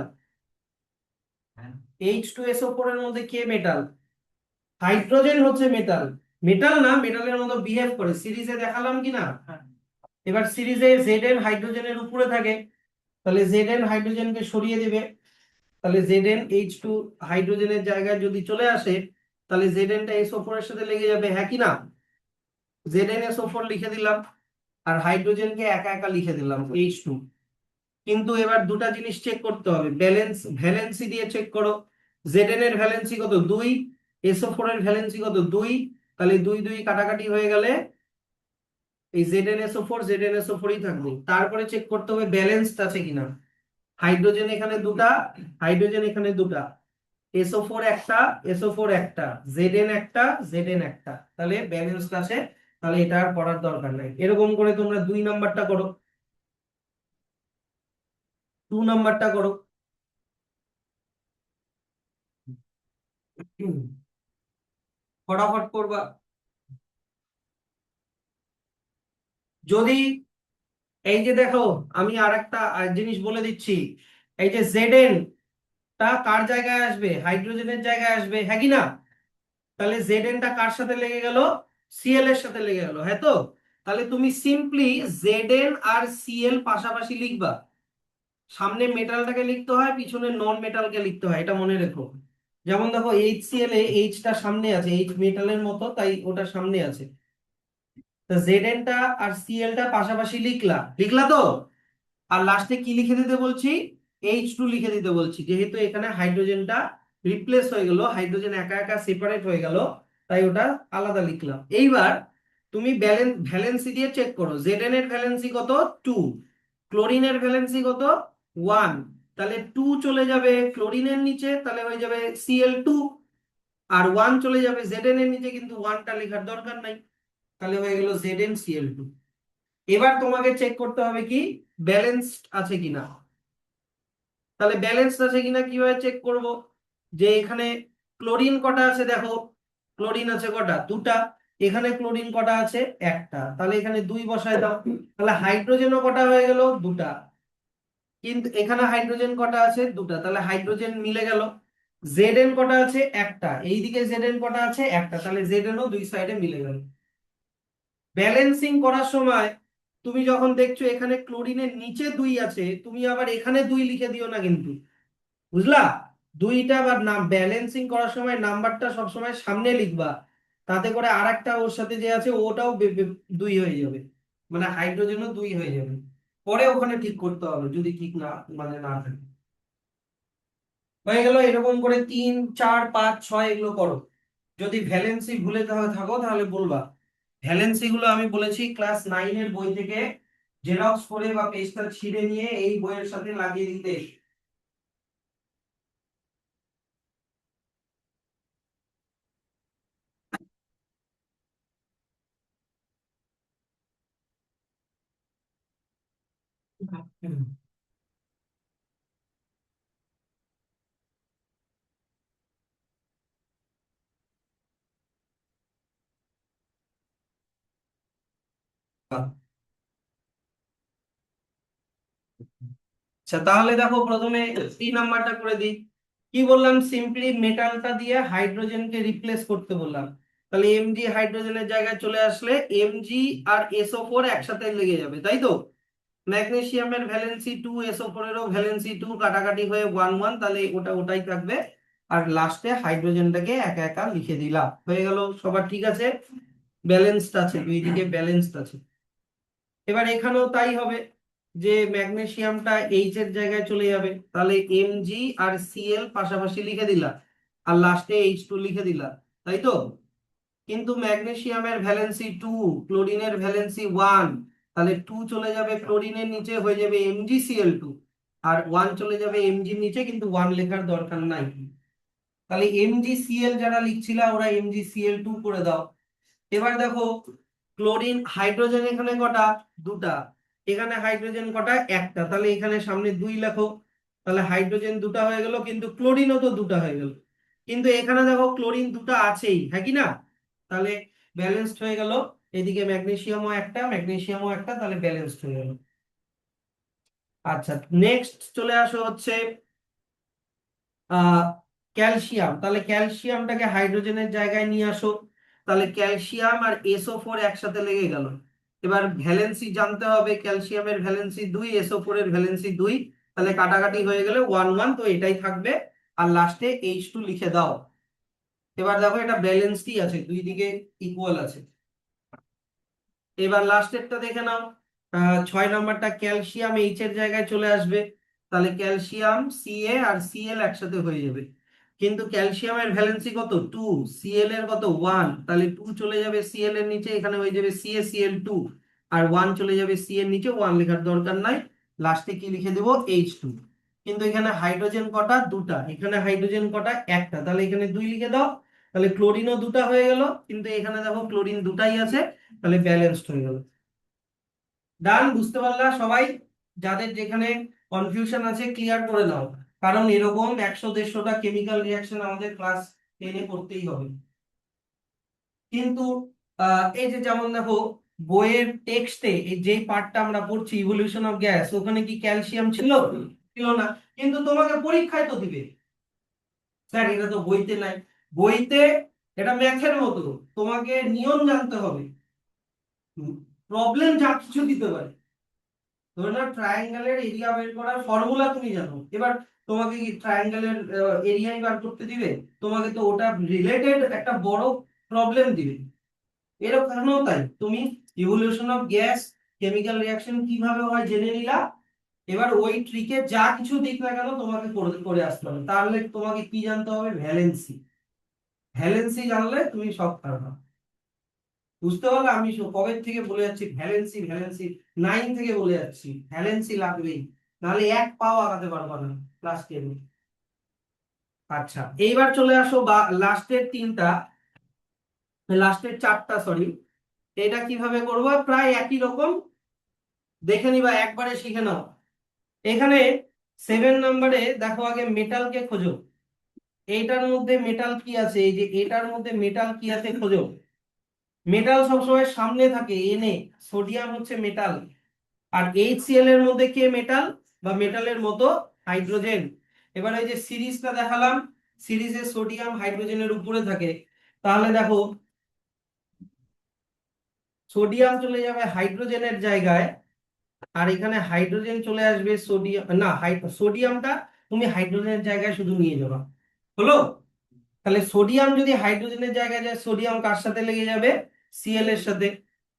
H2SO4 এর মধ্যে কে মেটাল? হাইড্রোজেন হচ্ছে মেটাল। মেটাল না, মেটালের মতো বিহেভ করে, সিরিজে দেখালাম কি না? এবার সিরিজে Zn হাইড্রোজেনের উপরে থাকে, তাহলে Zn হাইড্রোজেনকে সরিয়ে দিবে, তাহলে Zn H2 হাইড্রোজেনের জায়গায় যদি চলে আসে, তাহলে Zn টা SO4 এর সাথে লেগে যাবে, হ্যাঁ কি না? ZnSO4 লিখে দিলাম, আর হাইড্রোজেনকে একা একা লিখে দিলাম H2। কিন্তু এবার দুটা জিনিস চেক করতে হবে, ভ্যালেন্সি দিয়ে চেক করো। Zn এর ভ্যালেন্সি কত? 2, SO4 এর ভ্যালেন্সি কত? 2, তাহলে 2 2 কাটাকাটি হয়ে গেলে এই ZnSO4ই থাকবে। তারপরে চেক করতে হবে ব্যালেন্সড আছে কিনা। হাইড্রোজেন এখানে দুটা, হাইড্রোজেন এখানে দুটা, SO4 একটা, SO4 একটা, Zn একটা, Zn একটা, তাহলে ব্যালেন্সড আছে। তাহলে এটা আর করার দরকার নাই। এরকম করে তোমরা 2 নাম্বারটা করো, 2 নাম্বারটা করো। ফটাফট করবা। যদি এই যে দেখো, আমি আরেকটা জিনিস বলে দিচ্ছি, এই যে Zn টা কার জায়গায় আসবে? হাইড্রোজেনের জায়গায় আসবে, হ্যাঁ কি না? তাহলে Zn টা কার সাথে লেগে গেল? Cl এর সাথে লেগে গেল, হ্যাঁ তো? তাহলে তুমি সিম্পলি Zn আর Cl পাশাপাশি লিখবা, সামনে মেটালটাকে লিখতে হয়, পিছনে নন মেটালকে লিখতে হয়, এটা মনে রেখো। যেমন দেখো HCl এ এইচটা সামনে আছে, এইচ মেটালের মতো, তাই ওটা সামনে আছে। তা Zn টা আর Cl টা পাশাপাশি লিখলা, লিখলা তো? আর লাস্টে কি লিখে দিতে বলছি? H2 লিখে দিতে বলছি, যেহেতু এখানে হাইড্রোজেনটা রিপ্লেস হয়ে গেল, হাইড্রোজেন একা একা সেপারেট হয়ে গেল, তাই ওটা আলাদা লিখলাম। এইবার তুমি ভ্যালেন্সি দিয়ে চেক করো। Zn এর ভ্যালেন্সি কত? 2। ক্লোরিনের ভ্যালেন্সি কত? 1। তাহলে 2 চলে যাবে ক্লোরিনের নিচে, তাহলে হয়ে যাবে Cl2। আর 1 চলে যাবে Zn এর নিচে, কিন্তু 1টা লেখার দরকার নাই, তাহলে হয়ে গেল ZnCl2। এবার তোমাকে চেক করতে হবে কি ব্যালেন্সড আছে কিনা। তাহলে ব্যালেন্সড আছে কিনা কিভাবে চেক করব? যে এখানে ক্লোরিন কটা আছে দেখো, ক্লোরিন আছে কটা? দুটা। এখানে ক্লোরিন কটা আছে? একটা। তাহলে এখানে 2 বসায় দাও। তাহলে হাইড্রোজেনও কটা হয়ে গেল? দুটা। কিন্তু এখানে হাইড্রোজেন কটা আছে? দুটা। তাহলে হাইড্রোজেন মিলে গেল। Zn কটা আছে? একটা। এইদিকে Zn কটা আছে? একটা। তাহলে Zn ও দুই সাইডে মিলে গেল। ব্যালেন্সিং করার সময় তুমি যখন দেখছো এখানে ক্লোরিনের নিচে 2 আছে, তুমি আবার এখানে 2 লিখে দিও না কিন্তু, বুঝলা? দুইটা বা নাম ব্যালেন্সিং করার সময় নাম্বারটা সবসময় সামনে লিখবা, তাতে করে আরেকটা ওর সাথে যে আছে ওটাও 2 হয়ে যাবে, মানে হাইড্রোজেনও 2 হয়ে যাবে। পরে ওখানে ঠিক করতে হবে যদি ঠিক না মানে না থাকে। হয়ে গেল। এরকম করে 3 4 5 6 এগুলো করো। যদি ভ্যালেন্সি ভুলে থাকো তাহলে বলবা। ভ্যালেন্সি গুলো আমি বলেছি ক্লাস 9 এর বই থেকে জেরক্স করে বা পেজটা ছিঁড়ে নিয়ে এই বইয়ের সাথে লাগিয়ে দিতে। আচ্ছা, তাহলে দেখো প্রথমে 3 নাম্বারটা করে দিই। কি বললাম? সিম্পলি মেটালটা দিয়ে হাইড্রোজেনকে রিপ্লেস করতে বললাম। তাহলে Mg হাইড্রোজেনের জায়গায় চলে আসলে Mg আর SO4 একসাথে লেগে যাবে, তাই তো? ম্যাগনেসিয়ামের ভ্যালেন্সি 2, SO4 এরও ভ্যালেন্সি 2, কাটাকাটি হয়ে 1 1, তাহলে ওটা ওটাই থাকবে। আর লাস্টে হাইড্রোজেনটাকে একা একা লিখে দিলাম, হয়ে গেল। সবার ঠিক আছে? ব্যালেন্সড আছে, দুই দিকে ব্যালেন্সড আছে। এবার এখানেও তাই হবে, যে ম্যাগনেসিয়ামটা এইচ এর জায়গায় চলে যাবে, তাহলে Mg আর Cl পাশাপাশি লিখে দিলাম, আর লাস্টে H2 লিখে দিলাম, তাই তো? কিন্তু ম্যাগনেসিয়ামের ভ্যালেন্সি 2, ক্লোরিনের ভ্যালেন্সি 1, তাহলে 2 চলে যাবে ক্লোরিনের নিচে, হয়ে যাবে MgCl2। আর 1 চলে যাবে Mg নিচে, কিন্তু 1 লেখার দরকার নাই। তাহলে MgCl যারা লিখছিলা ওরা MgCl2 করে দাও। এবার দেখো ক্লোরিন হাইড্রোজেন এখানে কটা? দুটা। এখানে হাইড্রোজেন কটা? একটা। তাহলে এখানে সামনে 2 লেখো। তাহলে হাইড্রোজেন দুটা হয়ে গেল, কিন্তু ক্লোরিনও তো দুটা হয়ে গেল। কিন্তু এখানে দেখো ক্লোরিন দুটা আছেই, হ্যাঁ কি না? তাহলে ব্যালেন্সড হয়ে গেল। এদিকে ম্যাগনেসিয়ামও একটা, ম্যাগনেসিয়ামও একটা, তাহলে ব্যালেন্সড হয়ে গেল। আচ্ছা, নেক্সট চলে আসো হচ্ছে আহ ক্যালসিয়াম। তাহলে ক্যালসিয়ামটাকে হাইড্রোজেনের জায়গায় নিয়ে আসো। তাহলে ক্যালসিয়াম আর SO4 একসাথে লেগে গেল। এবার ভ্যালেন্সি জানতে হবে, ক্যালসিয়ামের ভ্যালেন্সি 2, SO4 এর ভ্যালেন্সি 2, তাহলে কাটাকাটি হয়ে গেলে 1 1, তো এটাই থাকবে। আর লাস্টে H2 লিখে দাও। এবার দেখো এটা ব্যালেন্সডই আছে, দুই দিকে ইকুয়াল আছে। এবার লাস্টেরটা দেখে নাও। 6 নাম্বারটা ক্যালসিয়াম এইচ এর জায়গায় চলে আসবে, তাহলে ক্যালসিয়াম Ca আর Cl একসাথে হয়ে যাবে। কিন্তু ক্যালসিয়ামের ভ্যালেন্সি কত? 2, Cl এর কত? 1, তাহলে 2 চলে যাবে Cl এর নিচে, এখানে হয়ে যাবে CaCl2। আর 1 চলে যাবে C এর নিচে, 1 লেখার দরকার নাই। লাস্টে কি লিখে দেবো? H2। কিন্তু এখানে হাইড্রোজেন কটা? দুটা। এখানে হাইড্রোজেন কটা? একটা। তাহলে এখানে 2 লিখে দাও। তাহলে ক্লোরিনও দুটা হয়ে গেল, কিন্তু এখানে দেখো ক্লোরিন দুটাই আছে, তাহলে ব্যালেন্সড হয়ে গেল। ডান? বুঝতে পারলা সবাই? যাদের যেখানে কনফিউশন আছে ক্লিয়ার করে নাও, কারণ এরকম 100 150টা কেমিক্যাল রিয়াকশন আমাদের ক্লাস 10-এ করতেই হবে। কিন্তু এই যে যেমন দেখো বইয়ের টেক্সটে এই যে পার্টটা আমরা পড়ছি ইভলিউশন অফ গ্যাস, ওখানে কি ক্যালসিয়াম ছিল? ছিল না। কিন্তু তোমাকে পরীক্ষায় তো দিবে, স্যার এটা তো বইতে নাই। বইতে এটা ম্যাথের মতো, তোমাকে নিয়ম জানতে হবে। প্রবলেম যা কিছু দিতে পারে, ধরে নাও ট্রায়াঙ্গেলের এরিয়া বের করার ফর্মুলা তুমি জানো, এবার তোমাকে কি ট্রায়াঙ্গেলের এরিয়াই বার করতে দিবে? তোমাকে তো ওটা রিলেটেড একটা বড় প্রবলেম দিবে। এরকমও তাই, তুমি evolution of gas, chemical reaction কিভাবে হয় জেনে নিলা, এবার ওই ট্রিকে যা কিছু দিক না কেন তোমাকে করে করে আসতে হবে। তাহলে তোমাকে কি জানতে হবে? ভ্যালেন্সি। ভ্যালেন্সি জানলে তুমি সব পারবা। বুঝতে পারলে আমি কবে থেকে বলে যাচ্ছি ভ্যালেন্সি ভ্যালেন্সি, 9 থেকে বলে যাচ্ছি ভ্যালেন্সি লাগবেই, নাহলে এক পাও আগাতে পারবা না ক্লাস 10। আচ্ছা, এইবার চলে আসো বা লাস্টের তিনটা, লাস্টের চারটা সরি, এটা কিভাবে করবো? প্রায় একই রকম, দেখে নিবা একবারে শিখে নাও। এখানে 7 নম্বরে দেখো, আগে মেটালকে খোঁজো। এইটার মধ্যে মেটাল কি আছে? এই যে এটার মধ্যে মেটাল কি আছে খোঁজো। মেটাল সবসময় সামনে থাকে, এনে সোডিয়াম হচ্ছে মেটাল, আর HCl এর মধ্যে কে মেটাল বা মেটালের মতো? হাইড্রোজেন। এবার এই যে সিরিজটা দেখালাম, সিরিজে সোডিয়াম হাইড্রোজেনের উপরে থাকে, তাহলে দেখো সোডিয়াম চলে যাবে হাইড্রোজেনের জায়গায়, আর এখানে হাইড্রোজেন চলে আসবে সোডিয়াম, না সোডিয়ামটা তুমি হাইড্রোজেনের জায়গায় শুধু নিয়ে যাবা, হলো? তাহলে সোডিয়াম যদি হাইড্রোজেনের জায়গায় যায়, সোডিয়াম কার সাথে লেগে যাবে? Cl এর সাথে।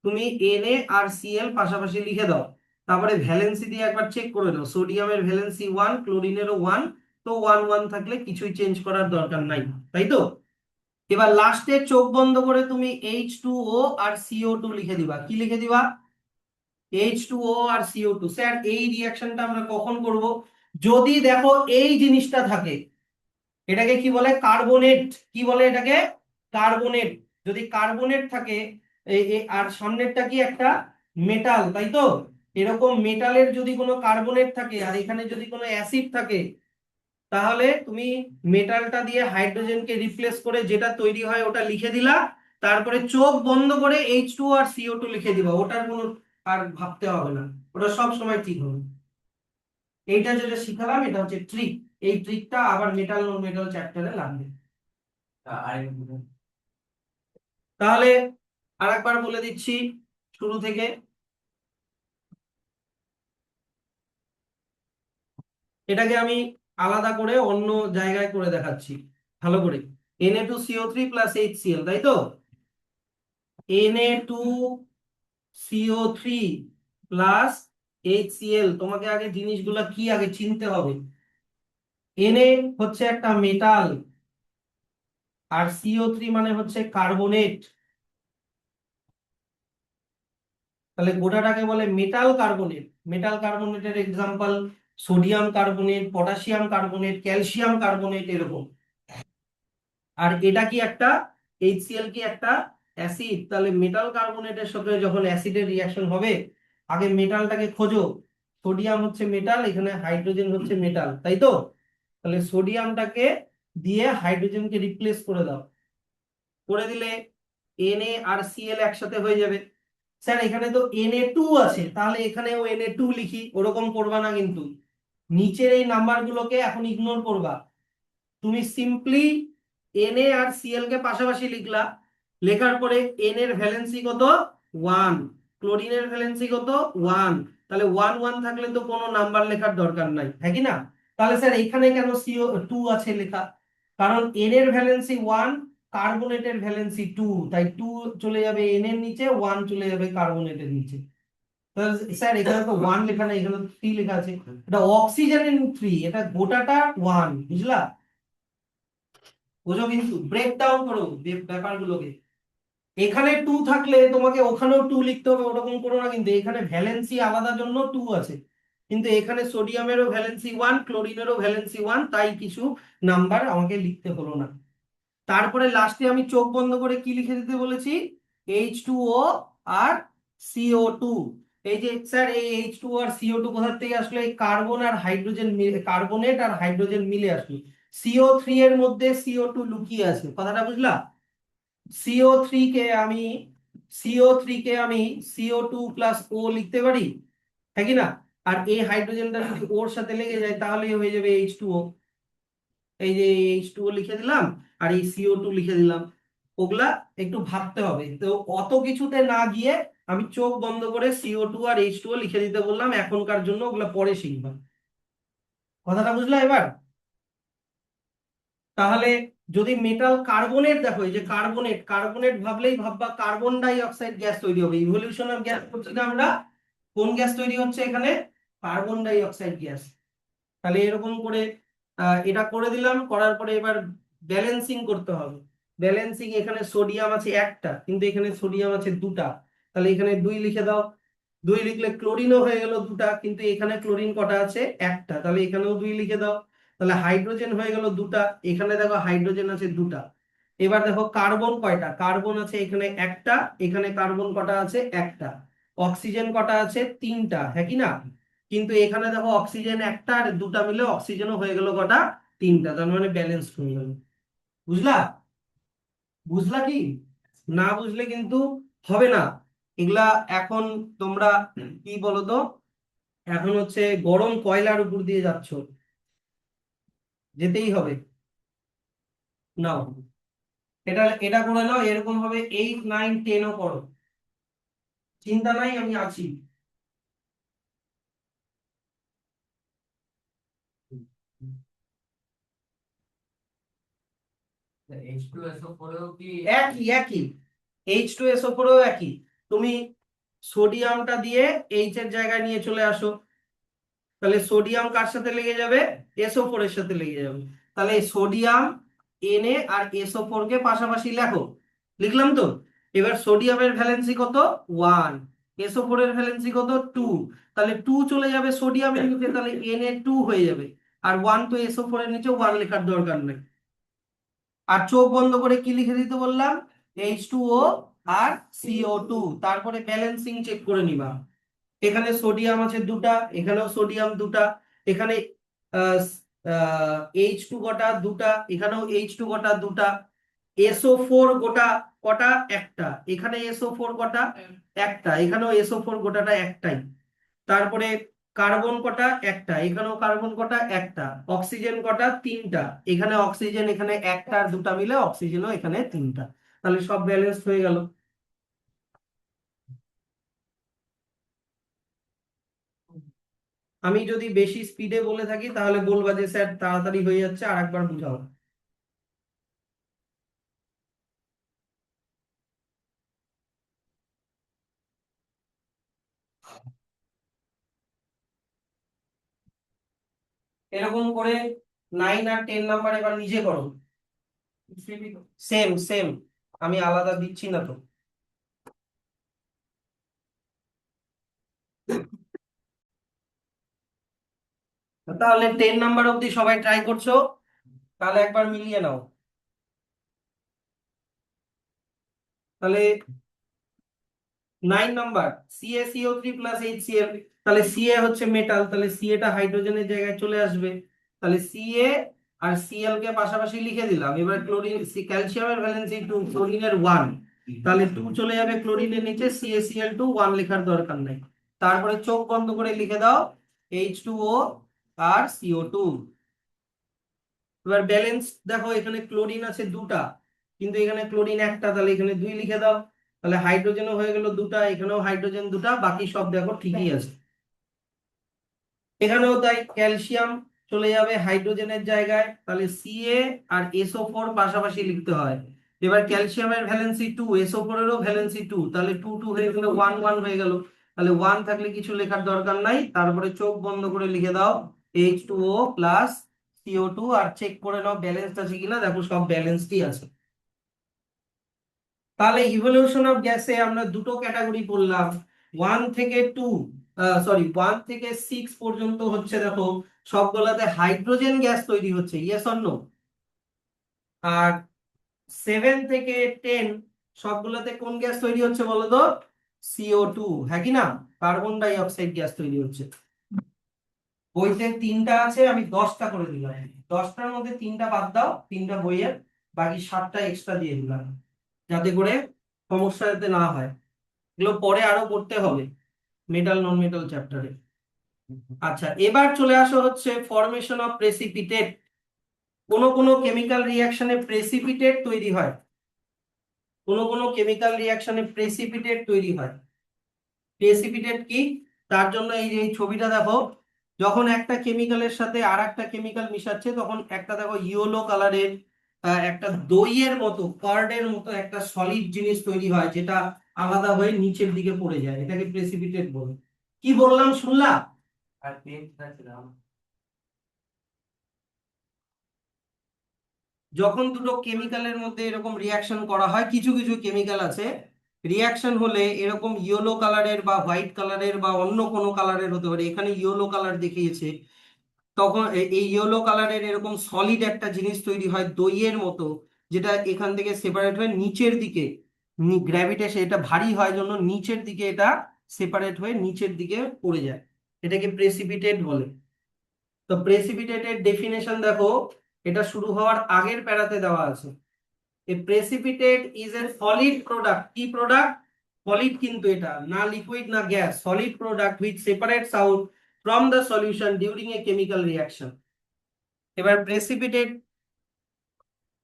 তুমি Na আর Cl পাশাপাশি লিখে দাও, তারপরে ভ্যালেন্সি দিয়ে একবার চেক করে দাও, সোডিয়ামের ভ্যালেন্সি 1, ক্লোরিনেরও 1, তো 1 1 থাকলে কিছুই চেঞ্জ করার দরকার নাই, তাই তো? এবার লাস্টে চোখ বন্ধ করে তুমি H2O আর CO2 লিখে দিবা। কি লিখে দিবা? H2O আর CO2। স্যার এই রিঅ্যাকশনটা আমরা কখন করব? যদি দেখো এই জিনিসটা থাকে, এটাকে কি বলে? কার্বনেট। কি বলে এটাকে? কার্বনেট। যদি কার্বনেট থাকে, আর সামনেরটা কি একটা মেটাল, তাই তো? এরকম মেটালের যদি কোনো কার্বনেট থাকে আর এখানে যদি কোনো অ্যাসিড থাকে, তাহলে তুমি মেটালটা দিয়ে হাইড্রোজেনকে রিপ্লেস করে যেটা তৈরি হয় ওটা লিখে দিলা, তারপরে চোখ বন্ধ করে H2 আর CO2 লিখে দিবা। ওটার কোনো আর ভাবতে হবে না, ওটা সব সময় ঠিক হবে। এইটা যেটা শিখালাম এটা হচ্ছে ট্রিক। এই ট্রিকটা আবার মেটাল নন মেটাল চ্যাপ্টারে লাগবে। তাহলে আরেকবার বলে দিচ্ছি শুরু থেকে। এটাকে আমি আলাদা করে অন্য জায়গায় করে দেখাচ্ছি ভালো করে। Na2CO3 প্লাস HCl, তাই তো? Na2CO3 প্লাস HCl, তোমাকে আগে জিনিসগুলো কি আগে চিনতে হবে। Na হচ্ছে একটা মেটাল, আর CO3 মানে হচ্ছে কার্বনেট। তাহলে গোটাটাকে বলে মেটাল কার্বনেট। মেটাল কার্বনেটের example sodium carbonate, potassium carbonate, calcium carbonate, এরকম। আর এটা কি একটা HCl কি একটা অ্যাসিড, তাহলে মেটাল কার্বনেটের সাথে যখন অ্যাসিডের রিঅ্যাকশন হবে, আগে মেটালটাকে খোঁজো। সোডিয়াম হচ্ছে মেটাল, এখানে হাইড্রোজেন হচ্ছে মেটাল, তাই তো? তাহলে সোডিয়ামটাকে দিয়ে হাইড্রোজেনকে রিপ্লেস করে দাও, করে দিলে Na আর Cl একসাথে হয়ে যাবে। স্যার এখানে তো Na2 আছে, তাহলে এখানেও Na2 লিখি, ওরকম করবা না কিন্তু। নিচের এই নাম্বারগুলোকে এখন ইগনোর করবা। তুমি সিম্পলি Na আর Cl কে পাশাপাশি লিখলা, লেখার পরে N এর ভ্যালেন্সি কত? 1, ক্লোরিনের ভ্যালেন্সি কত? 1। তাহলে 1 1 থাকলে তো কোনো নাম্বার লেখার দরকার নাই, হ্যাঁ কি না? তাহলে স্যার এখানে কেন CO2 আছে লেখা? কারণ N এর ভ্যালেন্সি 1, কার্বনেটের ভ্যালেন্সি 2, তাই 2 চলে যাবে N এর নিচে, 1 চলে যাবে কার্বনেটের নিচে। তাহলে স্যার এখানে তো 1 লেখা নেই, এখানে তো 3 লেখা আছে। এটা অক্সিজেনের 3, এটা গোটাটা 1, বুঝলা? বুঝো, কিন্তু ব্রেক ডাউন করো ব্যাপারগুলোকে। এখানে 2 থাকলে তোমাকে ওখানেও 2 লিখতে হবে, ওরকম করো না কিন্তু। এখানে ভ্যালেন্সি আলাদা জন্য 2 আছে, কিন্তু এখানে সোডিয়ামেরও ভ্যালেন্সি 1, ক্লোরিনেরও ভ্যালেন্সি 1, তাই কিছু নাম্বার আমাকে লিখতে হলো না। তারপরে লাস্টে আমি চোখ বন্ধ করে কি লিখে দিতে বলেছি? H2O আর CO2। এই যে স্যার এই H2O আর CO2 কোথা থেকে আসলো? এই কার্বন আর হাইড্রোজেন মিলে, কার্বনেট আর হাইড্রোজেন মিলে আসলো। CO3 এর মধ্যে CO2 লুকিয়ে আছে, কথাটা বুঝলা? CO3 কে আমি CO3 কে আমি CO2 প্লাস O লিখতে পারি, হ্যাঁ কি না? আর এই হাইড্রোজেনটা যদি ওর সাথে লেগে যায় তাহলে হয়ে যাবে H2O। এই যে H2O লিখে দিলাম আর এই CO2 লিখে দিলাম। ওগুলা একটু ভাবতে হবে, তো অত কিছুতে না গিয়ে আমি চোখ বন্ধ করে CO2 আর H2O লিখে দিতে বললাম, এখনকার জন্য ওগুলো পরে শিখবা। কথাটা বুঝলা এবার? তাহলে যদি মেটাল কার্বনেট দেখো, এই যে কার্বনেট, কার্বনেট ভাবলেই ভাববা কার্বন ডাই অক্সাইড গ্যাস তৈরি হবে। ইভলিউশন অফ গ্যাস করছি না আমরা, কোন গ্যাস তৈরি হচ্ছে এখানে? Carbon die oxide gas. তাহলে এরকম করে এটা করে দিলাম, করার পরে এবার ব্যালেন্সিং করতে হবে। ব্যালেন্সিং, এখানে সোডিয়াম আছে একটা, কিন্তু এখানে সোডিয়াম আছে দুটা, তাহলে এখানে 2 লিখে দাও। 2 লিখলে ক্লোরিনও হয়ে গেল দুটা, কিন্তু এখানে ক্লোরিন কটা আছে? একটা, তাহলে এখানেও 2 লিখে দাও। তাহলে হাইড্রোজেন হয়ে গেল দুটা, এখানে দেখো হাইড্রোজেন আছে দুটা। এবার দেখো কার্বন কয়টা? কার্বন আছে এখানে একটা, এখানে কার্বন কটা আছে? একটা। অক্সিজেন কটা আছে? তিনটা, হ্যাঁ কি না? কিন্তু এখানে দেখো অক্সিজেন একটা আর দুটা মিলে অক্সিজেনও হয়ে গেল কটা? তিনটা, তার মানে ব্যালেন্স হয়ে গেল। বুঝলা? বুঝলা কি? না বুঝলে কিন্তু হবে না এগুলা। এখন তোমরা কি বলো তো, এখন হচ্ছে গরম কয়লার উপর দিয়ে যাচ্ছ, যেতেই হবে। নাও, এটা এটা করে নাও, এরকম ভাবে 8, 9, 10ও করো, চিন্তা নাই, আমি আছি। H2SO পরেও কি একই একই, H2SO4ও একই। তুমি সোডিয়ামটা দিয়ে এইচ এর জায়গায় নিয়ে চলে আসো, তাহলে সোডিয়াম কার সাথে লেগে যাবে? SO4 এর সাথে লেগে যাবে। তাহলে সোডিয়াম Na আর SO4 কে পাশাপাশি লেখো, লিখলাম তো। এবার সোডিয়ামের ভ্যালেন্সি কত? 1। SO4 এর ভ্যালেন্সি কত? 2। তাহলে 2 চলে যাবে সোডিয়ামের নিচে, তাহলে Na2 হয়ে যাবে। আর 1 তো SO4 এর নিচে 1 লেখার দরকার নেই। আর চোখ বন্ধ করে কি লিখে দিতে বললাম? H2O আর CO2। তারপরে ব্যালেন্সিং চেক করে নিবা। এখানে সোডিয়াম আছে দুটা, এখানেও সোডিয়াম দুটা, এখানে H2 গোটা দুটা, এখানেও H2 গোটা দুটা, SO4 গোটা কটা? একটা। এখানে SO4 গোটা? একটা। এখানেও SO4 গোটাটা একটাই। তারপরে কার্বন কটা? একটা। এখানেও কার্বন কটা? একটা। অক্সিজেন কটা? তিনটা। এখানে অক্সিজেন, এখানে একটা আর দুটা মিলে অক্সিজেনও এখানে তিনটা। তাহলে সব ব্যালেন্স হয়ে গেল। আমি যদি বেশি স্পিডে বলে থাকি তাহলে বলবা যে স্যার তাড়াতাড়ি হয়ে যাচ্ছে, আর একবার বুঝাও। এরকম করে 9 আর 10 নাম্বার এবার নিজে করো। সেম সেম, আমি আলাদা দিচ্ছি না তো। তাহলে 10 নাম্বার অবধি সবাই ট্রাই করছো, তাহলে একবার মিলিয়ে নাও। তাহলে 9 নাম্বার CaCO3 + HCl, তাহলে Ca হচ্ছে মেটাল, তাহলে Ca টা হাইড্রোজেনের জায়গায় চলে আসবে। তাহলে Ca আর Cl কে পাশাপাশি লিখে দিলাম। এবার ক্লোরিন, ক্যালসিয়ামের ভ্যালেন্সি 2, ক্লোরিনের 1, তাহলে 2 চলে যাবে ক্লোরিনের নিচে, CaCl2 1 লেখার দরকার নাই। তারপরে চোখ বন্ধ করে লিখে দাও H2O আর CO2। এবার ব্যালেন্স দেখো, এখানে ক্লোরিন আছে দুটা, কিন্তু এখানে ক্লোরিন একটা, তাহলে এখানে 2 লিখে দাও। তাহলে হাইড্রোজেনও হয়ে গেল দুটা, এখানেও হাইড্রোজেন দুটা, বাকি সব দেখো ঠিকই আছে। এখানেও তাই, ক্যালসিয়াম চলে যাবে হাইড্রোজেনের জায়গায়, তাহলে Ca আর SO4 পাশাপাশি লিখতে হয়। এবার ক্যালসিয়ামের ভ্যালেন্সি 2, SO4 এরও ভ্যালেন্সি 2, তাহলে 2 2 হয়ে গেল, 1 1 হয়ে গেল। তাহলে 1 থাকলে কিছু লেখার দরকার নাই, তারপরে চোখ বন্ধ করে লিখে দাও H2O + CO2, আর চেক করে নাও ব্যালেন্স আছে কিনা, দেখো সব ব্যালেন্সই আছে। তাহলে ইভলিউশন অফ গ্যাসে আমরা দুটো ক্যাটাগরি পড়লাম। 1 থেকে 2, সরি 1 থেকে 6 পর্যন্ত হচ্ছে দেখো সবগুলাতে হাইড্রোজেন গ্যাস তৈরি হচ্ছে, ইয়েস অর নো? আর 7 থেকে 10 সবগুলোতে কোন গ্যাস তৈরি হচ্ছে বলো তো? CO2, হ্যাঁ কি না? কার্বন ডাই অক্সাইড গ্যাস তৈরি হচ্ছে। বইতে 3টা আছে, আমি 10টা করে দিলাম। 10টার মধ্যে 3টা বাদ দাও, 3টা বইয়ের, বাকি 7টা এক্সট্রা দিয়ে দিলাম, যাতে করে সমস্যা যাতে না হয়। এগুলো পরে আরো পড়তে হবে মেটাল নন মেটাল চ্যাপ্টারে। আচ্ছা, এবার চলে আসো হচ্ছে ফরমেশন অফ প্রেসিপিটেট। কোন কোন কেমিক্যাল রিঅ্যাকশনে প্রেসিপিটেট তৈরি হয়, কোন কোন কেমিক্যাল রিঅ্যাকশনে প্রেসিপিটেট তৈরি হয়। প্রেসিপিটেট কি, তার জন্য এই যে এই ছবিটা দেখো, যখন একটা কেমিক্যালের সাথে আর একটা কেমিক্যাল মিশাচ্ছে তখন একটা দেখো ইয়েলো কালারের একটা দইয়ের মতো কার্ডের মতো একটা সলিড জিনিস তৈরি হয়, যেটা আলাদা হয়ে নিচের দিকে পড়ে যায়, এটাকে প্রেসিপিটেট বলে। কি বললাম শুনলা? আর পেনটা ছিলাম। যখন দুটো কেমিক্যালের মধ্যে এরকম রিয়াকশন করা হয়, কিছু কিছু কেমিক্যাল আছে রিয়াকশন হলে এরকম ইয়েলো কালারের বা হোয়াইট কালারের বা অন্য কোনো কালারের হতে পারে, এখানে ইয়েলো কালার দেখিয়েছে, তখন এই ইয়েলো কালারের এরকম সলিড একটা জিনিস তৈরি হয় দইয়ের মতো, যেটা এখান থেকে সেপারেট হয়ে নিচের দিকে, গ্র্যাভিটেশন এটা ভারী হয় জন্য নিচের দিকে এটা সেপারেট হয়ে নিচের দিকে পড়ে যায়, এটাকে প্রেসিপিটেট বলে। তো প্রেসিপিটেটের ডেফিনেশন দেখো, এটা শুরু হওয়ার আগের প্যারাতে দেওয়া আছে। A precipitate is a solid product. কি প্রোডাক্ট? সলিড, কিন্তু এটা না লিকুইড না gas, solid product which separates out from the solution during a chemical reaction. এবার প্রেসিপিটেট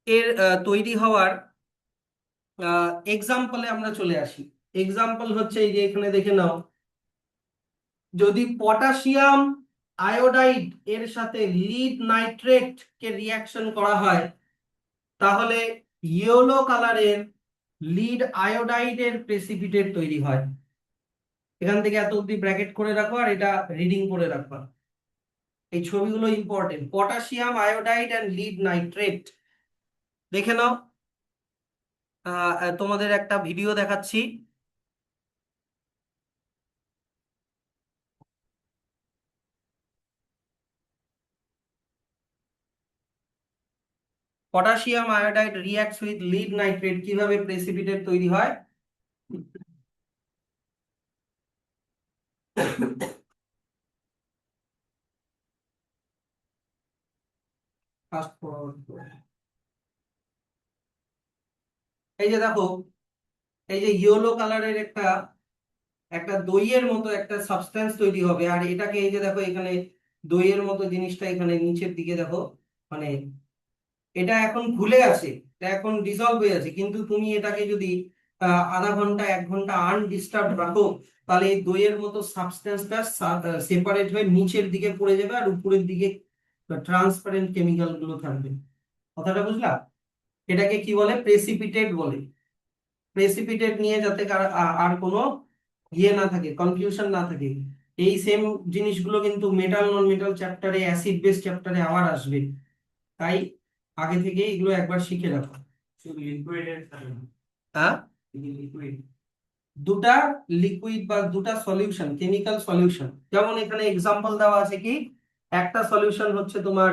এর তৈরি হওয়ার এক্সাম্পলে আমরা চলে আসি। এক্সাম্পল হচ্ছে এই যে এখানে দেখে নাও, যদি পটাশিয়াম আয়োডাইড এর সাথে লিড নাইট্রেট কে রিঅ্যাকশন করা হয়, তাহলে ইয়েলো কালারের লিড আয়োডাইডের প্রেসিপিটেট তৈরি হয়। এখান থেকে এত অব্দি ব্র্যাকেট করে রাখো আর এটা রিডিং করে রাখবা, এই ছবিগুলো important. Potassium iodide and lead nitrate দেখে নাও। তোমাদের একটা ভিডিও দেখাচ্ছি। Potassium iodide reacts with lead nitrate, কিভাবে প্রেসিপিটেট তৈরি হয়। ফাস্ট ফরওয়ার্ড, এই যে দেখো, এই যে ইয়েলো কালারের একটা একটা দইয়ের মতো একটা সাবস্টেন্স তৈরি হবে, আর এটাকে এই যে দেখো এখানে দইয়ের মতো জিনিসটা এখানে নিচের দিকে দেখো, মানে এটা এখন ঘুলে আছে, এটা এখন ডিসলভ হয়ে আছে, কিন্তু তুমি এটাকে যদি আধা ঘন্টা 1 ঘন্টা আনডিস্টার্ব রাখো, তাহলে এই দইয়ের মতো সাবস্টেন্সটা সেপারেট হয়ে নিচের দিকে পড়ে যাবে আর উপরের দিকে ট্রান্সপারেন্ট কেমিক্যাল গুলো থাকবে। কথাটা বুঝলা? এটাকে কি বলে? প্রেসিপিটেট বলে। প্রেসিপিটেট নিয়ে যাতে আর কোনো ইয়ে না থাকে, কনফিউশন না থাকে। এই সেম জিনিসগুলো কিন্তু মেটাল নন মেটাল চ্যাপ্টারে, অ্যাসিড বেস চ্যাপ্টারে আবার আসবে, তাই আগে থেকে এগুলো একবার শিখে রাখো। শুধু লিকুইডের হ্যাঁ, লিকুইড। দুটা লিকুইড বা দুটা সলিউশন, কেমিক্যাল সলিউশন, যেমন এখানে এক্সাম্পল দেওয়া আছে কি, একটা সলিউশন হচ্ছে তোমার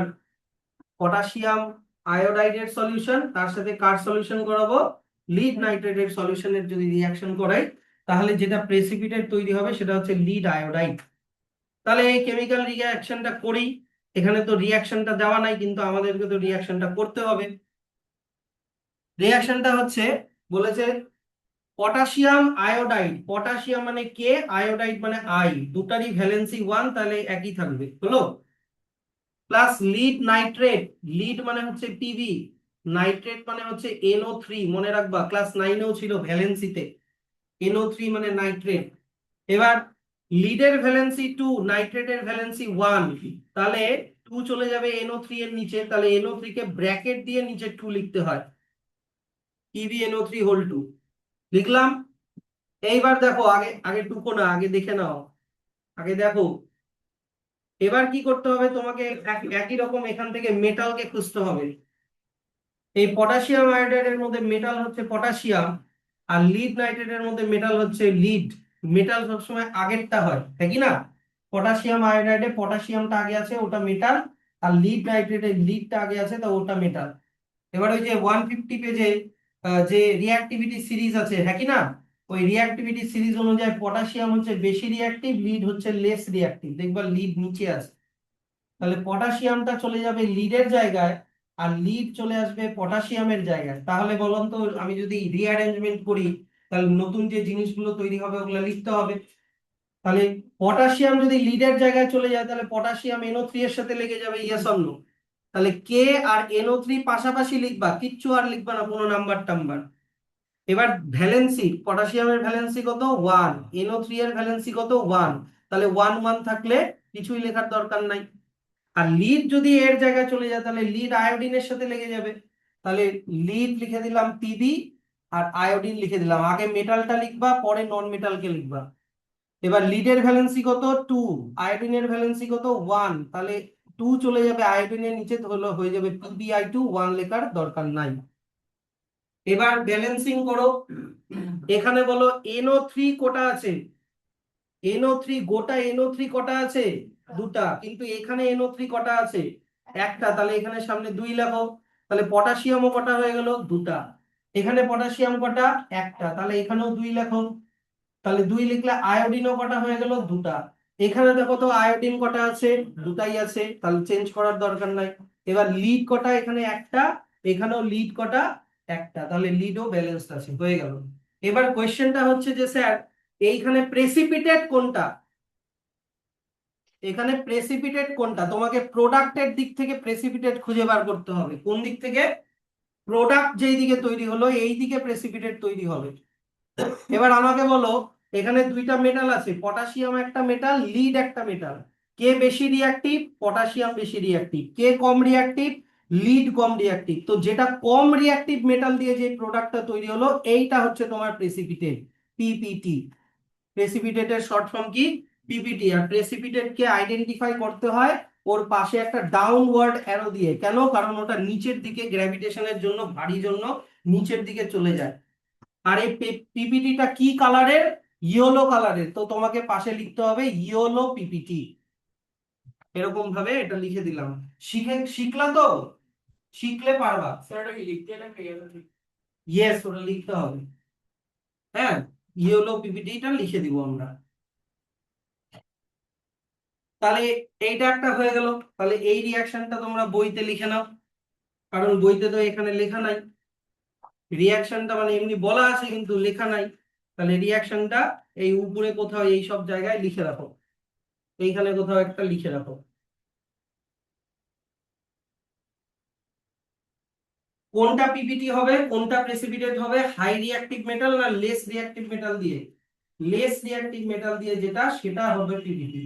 পটাশিয়াম আয়োডাইডের সলিউশন, তার সাথে কার সলিউশন করাবো, লিড নাইট্রেটের সলিউশনের যদি রিঅ্যাকশন করাই, তাহলে যেটা প্রেসিপিটেট তৈরি হবে সেটা হচ্ছে লিড আয়োডাইড। তাহলে এই কেমিক্যাল রিঅ্যাকশনটা করি, এখানে তো রিঅ্যাকশনটা দেওয়া নাই কিন্তু আমাদেরকে তো রিঅ্যাকশনটা করতে হবে। রিঅ্যাকশনটা হচ্ছে, বলেছে পটাশিয়াম আয়োডাইড, পটাশিয়াম মানে কে, আয়োডাইড মানে আই, দুটারই ভ্যালেন্সি 1, তাহলে একই থাকবে, হলো, প্লাস লিড নাইট্রেট, লিড মানে হচ্ছে পিবি, নাইট্রেট মানে হচ্ছে NO3, মনে রাখবা ক্লাস 9এও ছিল ভ্যালেন্সিতে, NO3 মানে নাইট্রেট। এবার লিডের ভ্যালেন্সি 2, নাইট্রেটের ভ্যালেন্সি 1, তাহলে 2 চলে যাবে NO3 এর নিচে, তাহলে NO3 কে ব্র্যাকেট দিয়ে নিচে 2 লিখতে হয়, PbNO3 হোল 2 লিখলাম। এইবার দেখো, আগে আগে টুকো না, আগে দেখে নাও, আগে দেখো। এবার কি করতে হবে তোমাকে, একই রকম এখান থেকে মেটালকে খুঁজতে হবে। এই পটাশিয়াম আয়োডাইডের মধ্যে মেটাল হচ্ছে পটাশিয়াম, আর লিড নাইট্রেটের মধ্যে মেটাল হচ্ছে লিড। মেটাল সবসময় আগেরটা হয়, তাই কি না? পটাশিয়াম আয়োডাইডে পটাশিয়ামটা আগে আছে, ওটা মেটাল, আর লিড নাইট্রেটে লিডটা আগে আছে, তো ওটা মেটাল। এবার ওই যে 150 পেজে যে রিঅ্যাক্টিভিটি সিরিজ আছে, হ্যাঁ কি না, ওই রিঅ্যাক্টিভিটি সিরিজ অনুযায়ী পটাশিয়াম হচ্ছে বেশি রিঅ্যাক্টিভ, লিড হচ্ছে লেস রিঅ্যাক্টিভ, দেখবা লিড নিচে আছে, তাহলে পটাশিয়ামটা চলে যাবে লিডের জায়গায় আর লিড চলে আসবে পটাশিয়ামের জায়গায়। তাহলে বলুন তো, আমি যদি রিঅ্যারেঞ্জমেন্ট করি, তাহলে নতুন যে জিনিসগুলো তৈরি হবে ওগুলো লিখতে হবে। তাহলে পটাশিয়াম যদি লিডের জায়গায় চলে যায়, তাহলে পটাশিয়াম NO3 এর সাথে লেগে যাবে, ইয়েস অর নো? তাহলে কে আর NO3 পাশাপাশি লিখবা, কিচ্ছু আর লিখবা না কোনো নাম্বার টাম্বার। এবার ভ্যালেন্সি, পটাশিয়ামের ভ্যালেন্সি কত 1, NO3 এর ভ্যালেন্সি কত 1, তাহলে 1 1 থাকলে কিছুই লেখার দরকার নাই। আর লিড যদি এর জায়গায় চলে যায় তাহলে লিড আয়োডিনের সাথে লেগে যাবে, তাহলে লিড লিখে দিলাম পিবি আর আয়োডিন লিখে দিলাম, আগে মেটালটা লিখবা পরে নন মেটালকে লিখবা। এবার লিডের ভ্যালেন্সি কত 2, আয়োডিনের ভ্যালেন্সি কত 1, তাহলে 2 চলে যাবে আয়োডিনের নিচে, হলো হয়ে যাবে PbI2, 1 লেখার দরকার নাই। এবার ব্যালেন্সিং করো, এখানে বলো NO3 কোটা আছে, NO3 গোটা NO3 কটা আছে দুটা, কিন্তু এখানে NO3 কটা আছে একটা, তাহলে এখানে সামনে 2 লেখো। তাহলে পটাশিয়ামও কটা হয়ে গেল দুটা, এখানে পটাশিয়াম কটা একটা, তাহলে এখানেও 2 লেখো। তাহলে 2 লিখলে আয়োডিনও কটা হয়ে গেল দুটা, এখানে দেখো তো আয়োডিন কটা আছে দুটাই আছে, তাহলে চেঞ্জ করার দরকার নাই। এবার লিড কটা, এখানে একটা, এখানেও লিড কটা একটা, তাহলে লিডও ব্যালেন্সড আছে, হয়ে গেল। এবার কোয়েশ্চেনটা হচ্ছে যে স্যার এইখানে প্রেসিপিটেট কোনটা, এখানে প্রেসিপিটেট কোনটা, তোমাকে প্রোডাক্টের দিক থেকে প্রেসিপিটেট খুঁজে বার করতে হবে, কোন দিক থেকে, প্রোডাক্ট যেই দিকে তৈরি হলো এই দিকে প্রেসিপিটেট তৈরি হবে। এবার আমাকে বলো এখানে দুইটা মেটাল আছে, পটাশিয়াম একটা মেটাল, লিড একটা মেটাল, কে বেশি রিঅ্যাক্টিভ, পটাশিয়াম বেশি রিঅ্যাক্টিভ, কে কম রিঅ্যাক্টিভ, লিড কম রিঅ্যাক্টিভ, তো যেটা কম রিঅ্যাক্টিভ মেটাল দিয়ে যে প্রোডাক্টটা তৈরি হলো এইটা হচ্ছে তোমার প্রেসিপিটেট, পিপিটি। প্রেসিপিটেটের শর্ট ফর্ম কি, পিপিটি। আর প্রেসিপিটেট কে আইডেন্টিফাই করতে হয় ওর পাশে একটা ডাউনওয়ার্ড অ্যারো দিয়ে, কেন, কারণ ওটা নিচের দিকে গ্র্যাভিটেশনের জন্য, ভারী জন্য নিচের দিকে চলে যায়। আর এই পিপিটিটা কি কালারের, ইয়েলো কালারের, তো তোমাকে পাশে লিখতে হবে ইয়েলো পিপিটি, এরকম ভাবে এটা লিখে দিলাম। শিখলা তো, শিখলে পারবা। স্যার ওটা কি লিখতে লাগে? ইয়েস, ওটা লিখতে হবে, হ্যাঁ, ইয়েলো পিপিটিটা লিখে দিব আমরা। তাহলে এইটা একটা হয়ে গেল, তাহলে এই রিয়াকশনটা তোমরা বইতে লিখে নাও, কারণ বইতে তো এখানে লেখা নাই, রিয়াকশনটা মানে এমনি বলা আছে কিন্তু লেখা নাই, তাহলে রিয়াকশনটা এই উপরে কোথাও এই সব জায়গায় লিখে রাখো, এইখানে কোথাও একটা লিখে রাখো। কোনটা পিপিটি হবে, কোনটা প্রেসিপিটেট হবে, হাই রিঅ্যাক্টিভ মেটাল না লেস রিঅ্যাক্টিভ মেটাল দিয়ে, লেস রিঅ্যাক্টিভ মেটাল দিয়ে যেটা সেটা হবে পিপিটি।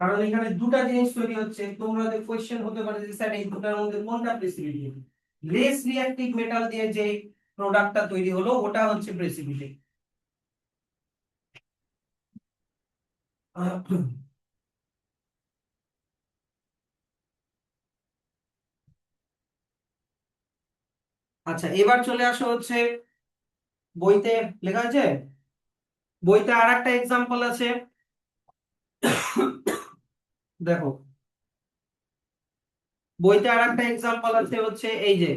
কারণ এখানে দুটা জিনিস তৈরি হচ্ছে, তোমাদের কোশ্চেন হতে পারে যে স্যার এই দুটার মধ্যে কোনটা প্রেসিপিটেট, লেস রিঅ্যাক্টিভ মেটাল দিয়ে যে প্রোডাক্টটা তৈরি হলো ওটা হচ্ছে প্রেসিপিটেট। আচ্ছা, এবার চলে আসো হচ্ছে বইতে লেখা আছে, বইতে আর একটা এক্সাম্পল আছে, দেখো বইতে আর একটা এক্সাম্পল আছে হচ্ছে এই যে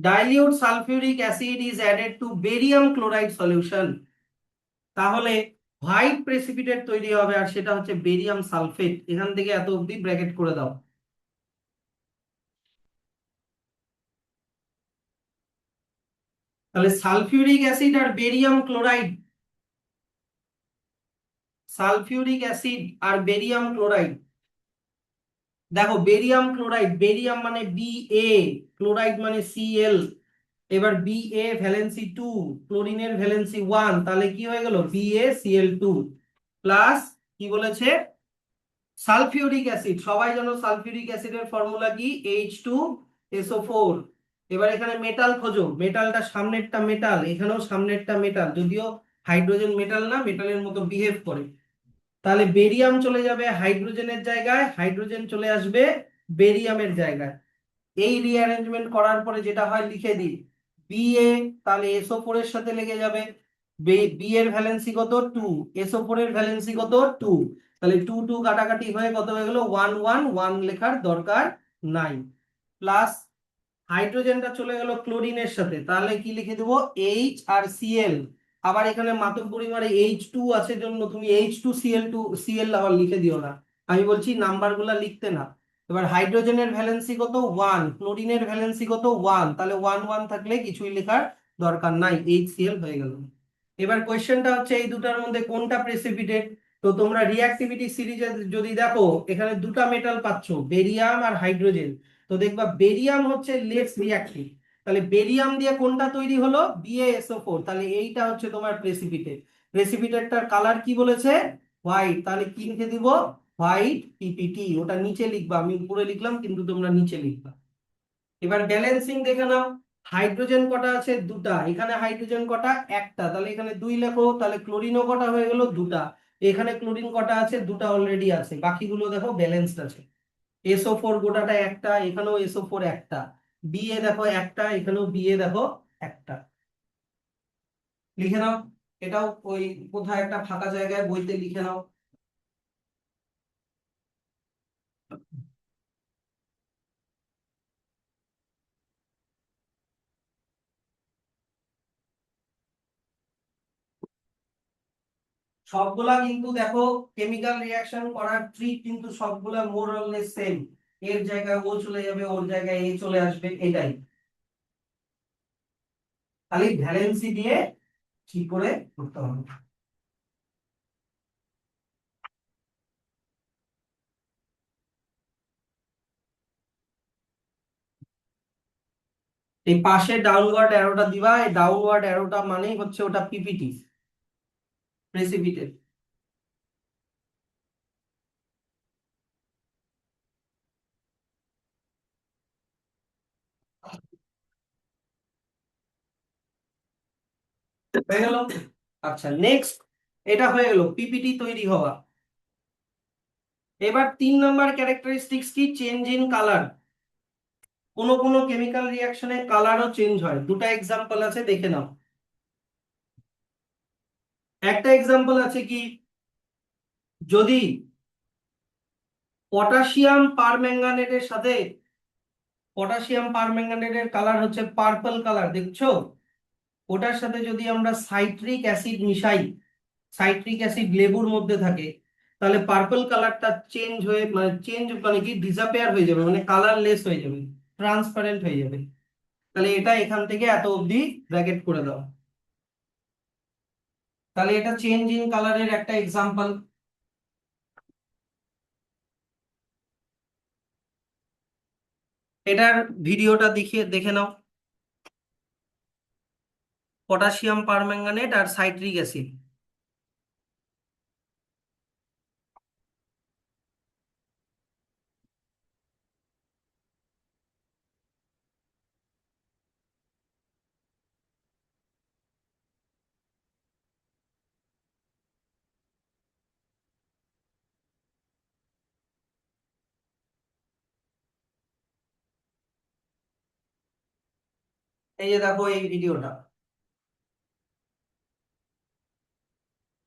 dilute sulfuric acid is added to barium chloride solution, তাহলে হোয়াইট প্রেসিপিটেট তৈরি হবে আর সেটা হচ্ছে বেরিয়াম সালফেট, এখান থেকে এত অবধি ব্র্যাকেট করে দাও। তাহলে সালফিউরিক অ্যাসিড আর বেরিয়াম ক্লোরাইড, সালফিউরিক অ্যাসিড আর বেরিয়াম ক্লোরাইড, দেখো বেরিয়াম ক্লোরাইড, বেরিয়াম মানে Ba, ক্লোরাইড মানে Cl, এবার Ba ভ্যালেন্সি 2, ক্লোরিনের ভ্যালেন্সি 1, তাহলে কি হয়ে গেল BaCl2 প্লাস কি বলেছে সালফিউরিক অ্যাসিড, সবাই জানো সালফিউরিক অ্যাসিডের ফর্মুলা কি H2SO4। এবার এখানে মেটাল খোঁজো, মেটালটা সামনেরটা মেটাল, এখানেও সামনেরটা মেটাল, যদিও হাইড্রোজেন মেটাল না, মেটালের মতো বিহেভ করে, তাহলে বেরিয়াম চলে যাবে হাইড্রোজেনের জায়গায়, হাইড্রোজেন চলে আসবে বেরিয়ামের জায়গায়। এই রিঅ্যারেঞ্জমেন্ট করার পরে যেটা হয় লিখে দিই Ba, তাহলে SO4 এর সাথে লেগে যাবে, বি এর ভ্যালেন্সি কত 2, SO4 এর ভ্যালেন্সি কত 2, তাহলে 2 2 কাটাকাটি হয়ে কত হয়ে গেল 1 1, 1 লেখার দরকার নাই, প্লাস হাইড্রোজেনটা চলে গেল ক্লোরিনের সাথে, তাহলে কি লিখে দেবো H আর Cl, আবার এখানে মাতব পরিমাণে H2 আছে জন্য তুমি H2Cl2 আবার লিখে দিও না, আমি বলছি নাম্বার গুলা লিখতে না। এবার হাইড্রোজেনের ভ্যালেন্সি কত 1, ক্লোরিনের ভ্যালেন্সি কত 1, তাহলে 1 1 থাকলে কিছুই লেখার দরকার নাই, HCl হয়ে গেল। এবার কোয়েশ্চেনটা হচ্ছে এই দুটার মধ্যে কোনটা প্রেসিপিটেট, তো তোমরা রিঅ্যাক্টিভিটি সিরিজে যদি দেখো এখানে দুটা মেটাল পাচ্ছ বেরিয়াম আর হাইড্রোজেন, তো দেখবা বেরিয়াম হচ্ছে লেস রিয়াক্টিভ, তাহলে বেরিয়াম দিয়ে কোনটা তৈরি হলো, BaSO4, তাহলে এইটা হচ্ছে তোমার প্রেসিপিটেট। প্রেসিপিটেটটার কালার কি বলেছে, হোয়াইট, তাহলে কি লিখে দিব, হোয়াইট পিপিটি। ওটা নিচে লিখবা, আমি উপরে লিখলাম কিন্তু তোমরা নিচে লিখবা। এবার ব্যালেন্সিং দেখে নাও, হাইড্রোজেন কটা আছে, দুটা, এখানে হাইড্রোজেন কটা, একটা, তাহলে এখানে দুই লেখো, তাহলে ক্লোরিনও কটা হয়ে গেল, দুটা, এখানে ক্লোরিন কটা আছে, দুটা অলরেডি আছে, বাকিগুলো দেখো ব্যালেন্সড আছে। SO4 গোটাটা একটা, এখানেও SO4 একটা, Ba দেখো একটা, এখানেও Ba দেখো একটা। লিখে নাও, এটাও ওই কোথায় একটা ফাঁকা জায়গায় বইতে লিখে নাও। সবগুলা কিন্তু দেখো কেমিক্যাল রিয়াকশন করার ট্রিক কিন্তু সবগুলা মোর অর লেস সেম, এর জায়গায় ও চলে যাবে, ওর জায়গায় এ চলে আসবে, এটাই, খালি ভ্যালেন্সি দিয়ে ঠিক করে করতে হবে। এই পাশে ডাউনওয়ার্ড অ্যারোটা দিবা, এই ডাউনওয়ার্ড অ্যারোটা মানেই হচ্ছে ওটা পিপিটি, প্রেসিপিটেট। হয়ে গেল। আচ্ছা নেক্সট, এটা হয়ে গেল পিপিটি তৈরি হওয়া। এবার 3 নম্বর ক্যারেক্টারিস্টিক্স কি, চেঞ্জ ইন কালার। কোন কোন কেমিক্যাল রিয়াকশনে কালারও চেঞ্জ হয়, দুটো এক্সাম্পল আছে দেখে নাও। একটা এক্সাম্পল আছে কি, যদি পটাশিয়াম পারম্যাঙ্গানেটের সাথে, পটাশিয়াম পারম্যাঙ্গানেটের কালার হচ্ছে পার্পল কালার, দেখছো, ওটার সাথে যদি আমরা সাইট্রিক অ্যাসিড মিশাই, সাইট্রিক অ্যাসিড লেবুর মধ্যে থাকে, তাহলে পার্পল কালারটা চেঞ্জ হয়ে, মানে চেঞ্জ মানে কি, ডিসাপিয়ার হয়ে যাবে, মানে কালারলেস হয়ে যাবে, ট্রান্সপারেন্ট হয়ে যাবে। তাহলে এটা এখান থেকে এত অবধি ব্র্যাকেট করে দাও। তাহলে এটা চেঞ্জ ইন কালারের একটা এক্সাম্পল। এটার ভিডিওটা দেখে নাও, পটাশিয়াম পারম্যাঙ্গানেট আর সাইট্রিক অ্যাসিড। এই যে দেখো এই ভিডিওটা,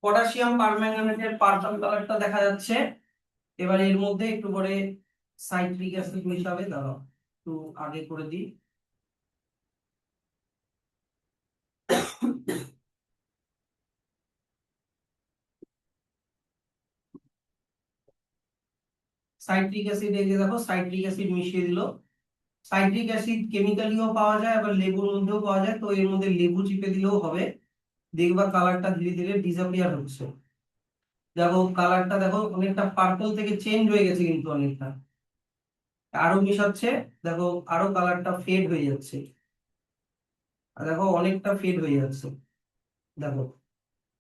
পটাশিয়াম পারম্যাঙ্গানেটের পার্পল কালারটা দেখা যাচ্ছে। এবার এর মধ্যে একটু করে সাইট্রিক অ্যাসিড মিশাবে, দাঁড়াও একটু আগে করে দিই। সাইট্রিক অ্যাসিড, এই যে দেখো সাইট্রিক অ্যাসিড মিশিয়ে দিল। সাইট্রিক অ্যাসিড কেমিক্যালিও পাওয়া যায়, আবার লেবুর মধ্যেও পাওয়া যায়, তো এর মধ্যে লেবু চিপে দিলেও হবে, দেখবা কালারটা ধীরে ধীরে ডিসঅ্যাপিয়ার হচ্ছে। দেখো কালারটা দেখো অনেকটা পার্পল থেকে চেঞ্জ হয়ে গেছে কিন্তু অনেকটা, আরো মিশাচ্ছে, দেখো আরো কালারটা ফেড হয়ে যাচ্ছে, আর দেখো অনেকটা ফেড হয়ে যাচ্ছে। দেখো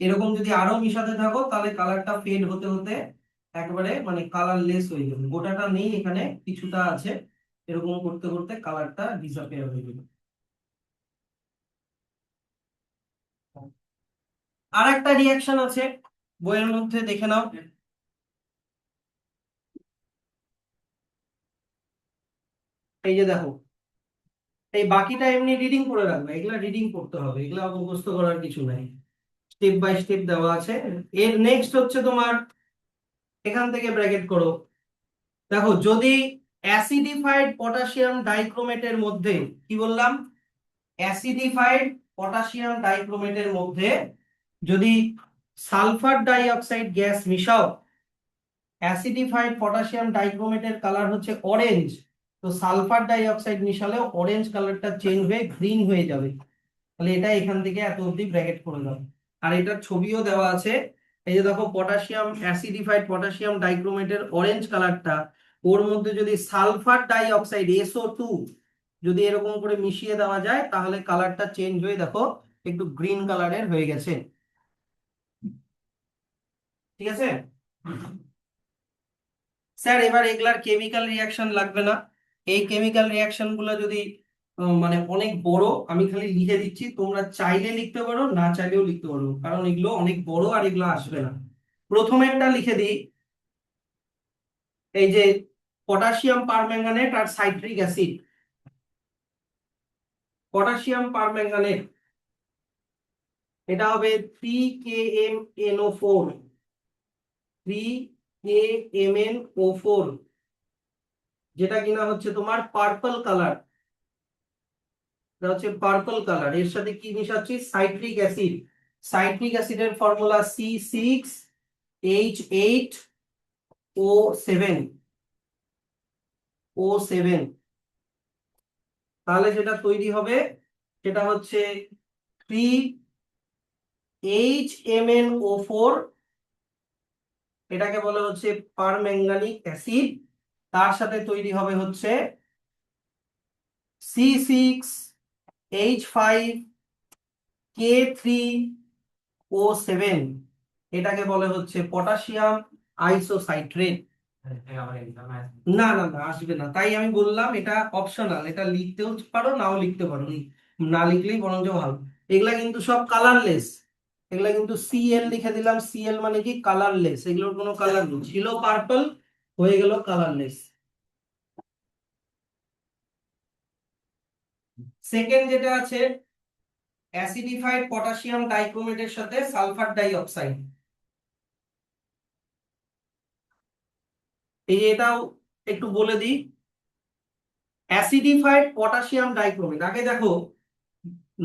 এরকম যদি আরো মিশাতে থাকো তাহলে কালারটা ফেড হতে হতে একবারে মানে কালারলেস হয়ে যাবে, গোটাটা নেই এখানে কিছুটা আছে, এরকম করতে করতে কালারটা ডিসঅ্যাপিয়ার হয়ে যাবে। আর একটা রিয়াকশন আছে বইয়ের মধ্যে, দেখে নাও। এই যে দেখো, এই বাকিটা এমনি রিডিং করে রাখবে, এগুলা রিডিং করতে হবে, এগুলা মুখস্থ করার কিছু নাই, স্টেপ বাই স্টেপ দেওয়া আছে। এর নেক্সট হচ্ছে তোমার, এখান থেকে ব্র্যাকেট করো। দেখো যদি অ্যাসিডিফাইড পটাশিয়াম ডাইক্রোমেটের মধ্যে, কি বললাম, অ্যাসিডিফাইড পটাশিয়াম ডাইক্রোমেটের মধ্যে যদি sulphur die oxide gas মিশাও, অ্যাসিডিফাইড potassium ডাইক্রোমেটের colour হচ্ছে অরেঞ্জ, তো সালফার ডাই অক্সাইড মিশালেও অরেঞ্জ কালারটা চেঞ্জ হয়ে গ্রিন হয়ে যাবে। তাহলে এটা এখান থেকে এত অবধি ব্র্যাকেট করে দাও। আর এটার ছবিও দেওয়া আছে, এই যে দেখো পটাশিয়াম, অ্যাসিডিফাইড পটাশিয়াম ডাইক্রোমেটের অরেঞ্জ কালারটা ওর মধ্যে যদি সালফার ডাই অক্সাইড SO2 যদি এরকম করে মিশিয়ে দেওয়া যায় তাহলে কালারটা চেঞ্জ হয়ে দেখো একটু গ্রিন কালারের হয়ে গেছে। ঠিক আছে স্যার, এবার এগুলার কেমিক্যাল রিয়াকশন লাগবে না। এই কেমিক্যাল রিয়াকশন গুলো যদি মানে অনেক বড়, আমি খালি লিখে দিচ্ছি, তোমরা চাইলে লিখতে পারো, না চাইলেও লিখতে পারো, কারণ এগুলো অনেক বড় আর এগুলো আসবে না। প্রথমেরটা লিখে দিই, এই যে পটাশিয়াম পারম্যাঙ্গানেট আর সাইট্রিক অ্যাসিড। পটাশিয়াম পারম্যাঙ্গানেট এটা হবে 3KMNO4, 3KMNO4, যেটা কিনা হচ্ছে তোমার পার্পল কালার। এটা হচ্ছে পার্পল কালার। এর সাথে কি মিশাচ্ছি? Citric acid. সাইট্রিক অ্যাসিডের ফর্মুলা C6H8O7, O7। তাহলে যেটা তৈরি হবে সেটা হচ্ছে 3HMnO4, এটাকে বলে হচ্ছে পারম্যাঙ্গানিক অ্যাসিড। তার সাথে তৈরি হবে হচ্ছে C6H5K3O7, এটাকে বলে হচ্ছে পটাশিয়াম আইসোসাইট্রেট। আমার এক্সাম আছে। না না না, আসবে না, তাই আমি বললাম এটা অপশনাল, এটা লিখতেও পারো নাও লিখতে পারো, না লিখলেই বরঞ্চ ভালো। এগুলা কিন্তু সব কালারলেস, এগুলা কিন্তু Cl লিখে দিলাম, Cl মানে কি কালারলেস, এগুলোর কোনো কালার নেই, ছিল পার্পল হয়ে গেল কালারলেস। সেকেন্ড যেটা আছে, অ্যাসিডিফাইড পটাশিয়াম ডাইক্রোমেটের সাথে সালফার ডাই অক্সাইড। এই যে এটাও একটু বলে দিই, অ্যাসিডিফাইড পটাশিয়াম ডাইক্রোমেট, আগে দেখো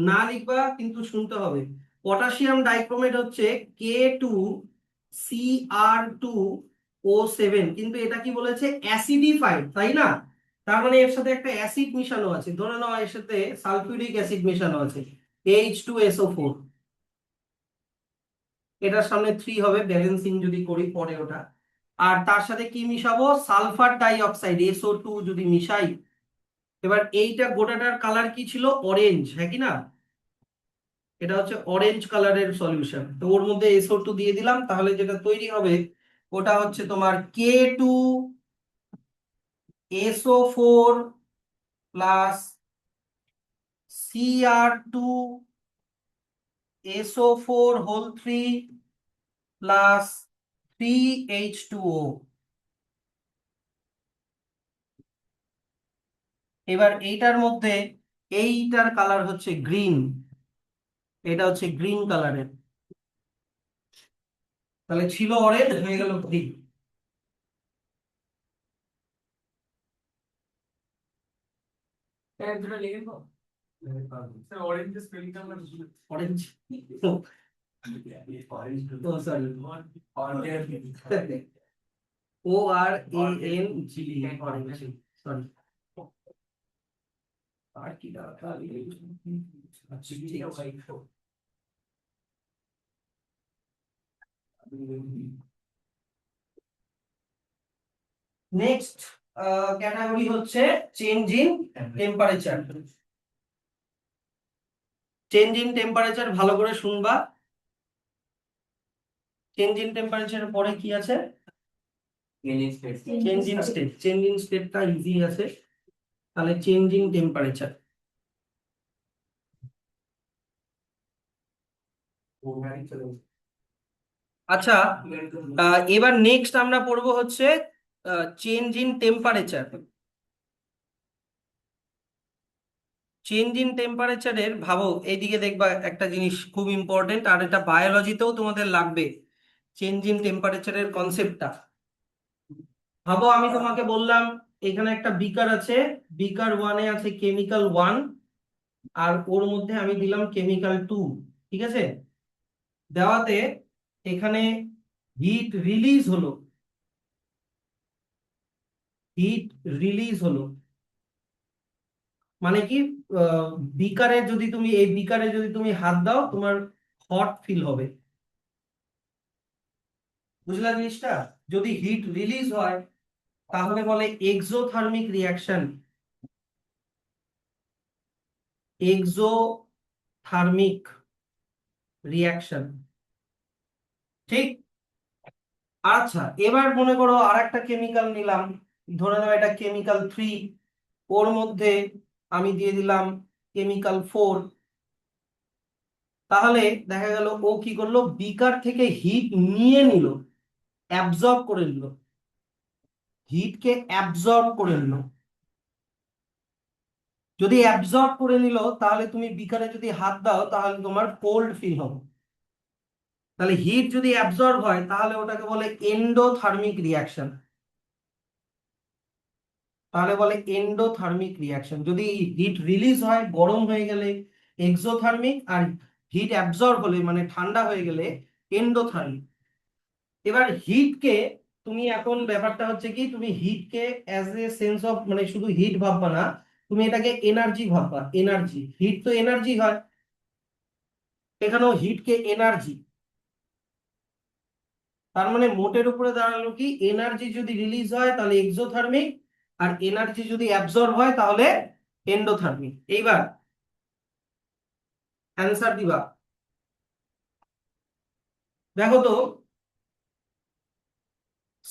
না লিখবা কিন্তু শুনতে হবে। পটাশিয়াম ডাইক্রোমেট হচ্ছে K2Cr2O7, কিন্তু এটা কি বলেছে? অ্যাসিডিফাইড, তাই না? তার মানে এর সাথে একটা অ্যাসিড মিশানো আছে, ধরে নাও এর সাথে সালফিউরিক অ্যাসিড মেশানো আছে, H2SO4। এটার সামনে 3 হবে, ব্যালেন্সিং যদি করি পরে ওটা। আর তার সাথে কি মিশাবো? সালফার ডাই অক্সাইড SO2 যদি মিশাই। এবার এইটা গোটাটার কালার কি ছিল? অরেঞ্জ, হ্যাঁ কি না? এটা হচ্ছে অরেঞ্জ কালারের সলিউশন, তো ওর মধ্যে SO2 দিয়ে দিলাম, তাহলে যেটা তৈরি হবে ওটা হচ্ছে তোমার K2SO4 plus Cr2SO4 whole 3 plus 3H2O। এবার এইটার মধ্যে এইটার কালার হচ্ছে গ্রিন, এটা হচ্ছে গ্রিন কালারের, তাহলে ছিল অরেঞ্জ হয়ে গেল গ্রিন। স্যার দুটো লিখে দাও। স্যার অরেঞ্জ স্পেলিংটা আমরা বুঝি। অরেঞ্জ, অরেঞ্জ ও sorry, orange ORANG, orange, sorry. আর কি দরকার? আচ্ছা, ঠিক আছে। নেক্সট ক্যাটাগরি হচ্ছে change in temperature. Change in temperature ভালো করে শুনবা। চেঞ্জ ইন টেম্পারেচারের পরে কি আছে? Change in state. Change in স্টেটটা ইজি আছে, তাহলে চেঞ্জ ইন টেম্পারেচার। আচ্ছা, এবার নেক্সট আমরা পড়বো হচ্ছে change in temperature. Change in টেম্পারেচারের ভাবো, এইদিকে দেখবা একটা জিনিস খুব ইম্পর্টেন্ট, আর এটা বায়োলজিতেও তোমাদের লাগবে, চেঞ্জ ইন টেম্পারেচারের কনসেপ্টটা। ভাবো আমি তোমাকে বললাম এখানে একটা বিকার আছে, বিকার ওয়ানে আছে কেমিক্যাল 1, আর ওর মধ্যে আমি দিলাম কেমিক্যাল 2, ঠিক আছে? দেওয়াতে এখানে হিট রিলিজ হলো, হিট রিলিজ হলো মানে কি? আহ, বিকারে যদি তুমি, এই বিকারে যদি তুমি হাত দাও তোমার হট ফিল হবে, বুঝলা জিনিসটা? যদি হিট রিলিজ হয় তাহলে বলে এক্সোথার্মিক রিয়াকশন। এক্সোথার্মিক রিয়াকশন, ঠিক। আচ্ছা, এবার মনে করো আর একটা কেমিক্যাল নিলাম, ধরে নাও এটা কেমিক্যাল 3, ওর মধ্যে আমি দিয়ে দিলাম কেমিক্যাল 4। তাহলে দেখা গেল ও কি করলো, বিকার থেকে হিট নিয়ে নিল, অ্যাবজর্ব করে নিল, হিটকে অ্যাবজর্ব করে নিল। যদি অ্যাবজর্ব করে নিল তাহলে তুমি বিকারে যদি হাত দাও তাহলে তোমার কোল্ড ফিল হবে। তাহলে হিট যদি অ্যাবজর্ব হয় তাহলে ওটাকে বলে এন্ডোথার্মিক রিয়াকশন। তাহলে বলে এন্ডোথার্মিক রিয়াকশন। যদি হিট রিলিজ হয় গরম হয়ে গেলে এক্সোথার্মিক, আর হিট অ্যাবজর্ব হলে মানে ঠান্ডা হয়ে গেলে এন্ডোথার্মিক। এবার হিটকে তুমি এখন ব্যাপারটা হচ্ছে কি, তুমি হিটকে অ্যাজ এ সেন্স অফ মানে শুধু হিট ভাববা না, তুমি এটাকে এনার্জি ভাববা। এনার্জি, হিট তো এনার্জি হয়, এখানেও হিটকে এনার্জি। তার মানে মোটের উপরে দাঁড়ালো কি, এনার্জি যদি রিলিজ হয় তাহলে এক্সোথার্মিক, আর এনার্জি যদি অ্যাবজর্ব হয় তাহলে এন্ডোথার্মিক। এইবার অ্যান্সার দিবা। দেখো তো,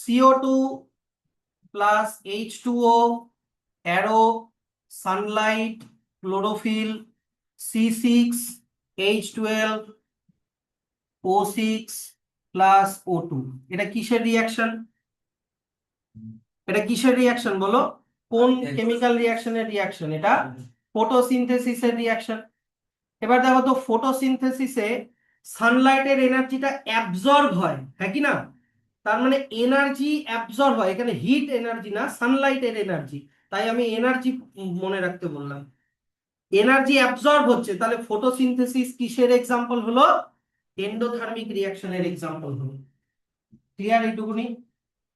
CO2 plus H2O, arrow, Sunlight, chlorophyll, C6H12, O6 plus O2, এটা কিসের রিয়াকশন? এটা কিসের রিয়াকশন বলো? কোন কেমিক্যাল রিয়াকশনের রিয়াকশন এটা? ফটোসিনথেসিসের রিয়াকশন। এবার দেখো তো, ফটোসিনথেসিসে সানলাইটের এনার্জিটা অ্যাবজর্ব হয়, হ্যাঁ কি না? তার মানে এনার্জি অ্যাবজর্ব হয়, এখানে হিট এনার্জি না, সানলাইটের এনার্জি। তাই আমি এনার্জি মনে রাখতে বললাম। এনার্জি অ্যাবজর্ব হচ্ছে, তাহলে ফটোসিনথেসিস কিসের এক্সাম্পল হলো? এন্ডোথার্মিক রিয়াকশনের এক্সাম্পল হলো। ক্লিয়ার এইটুকুনি?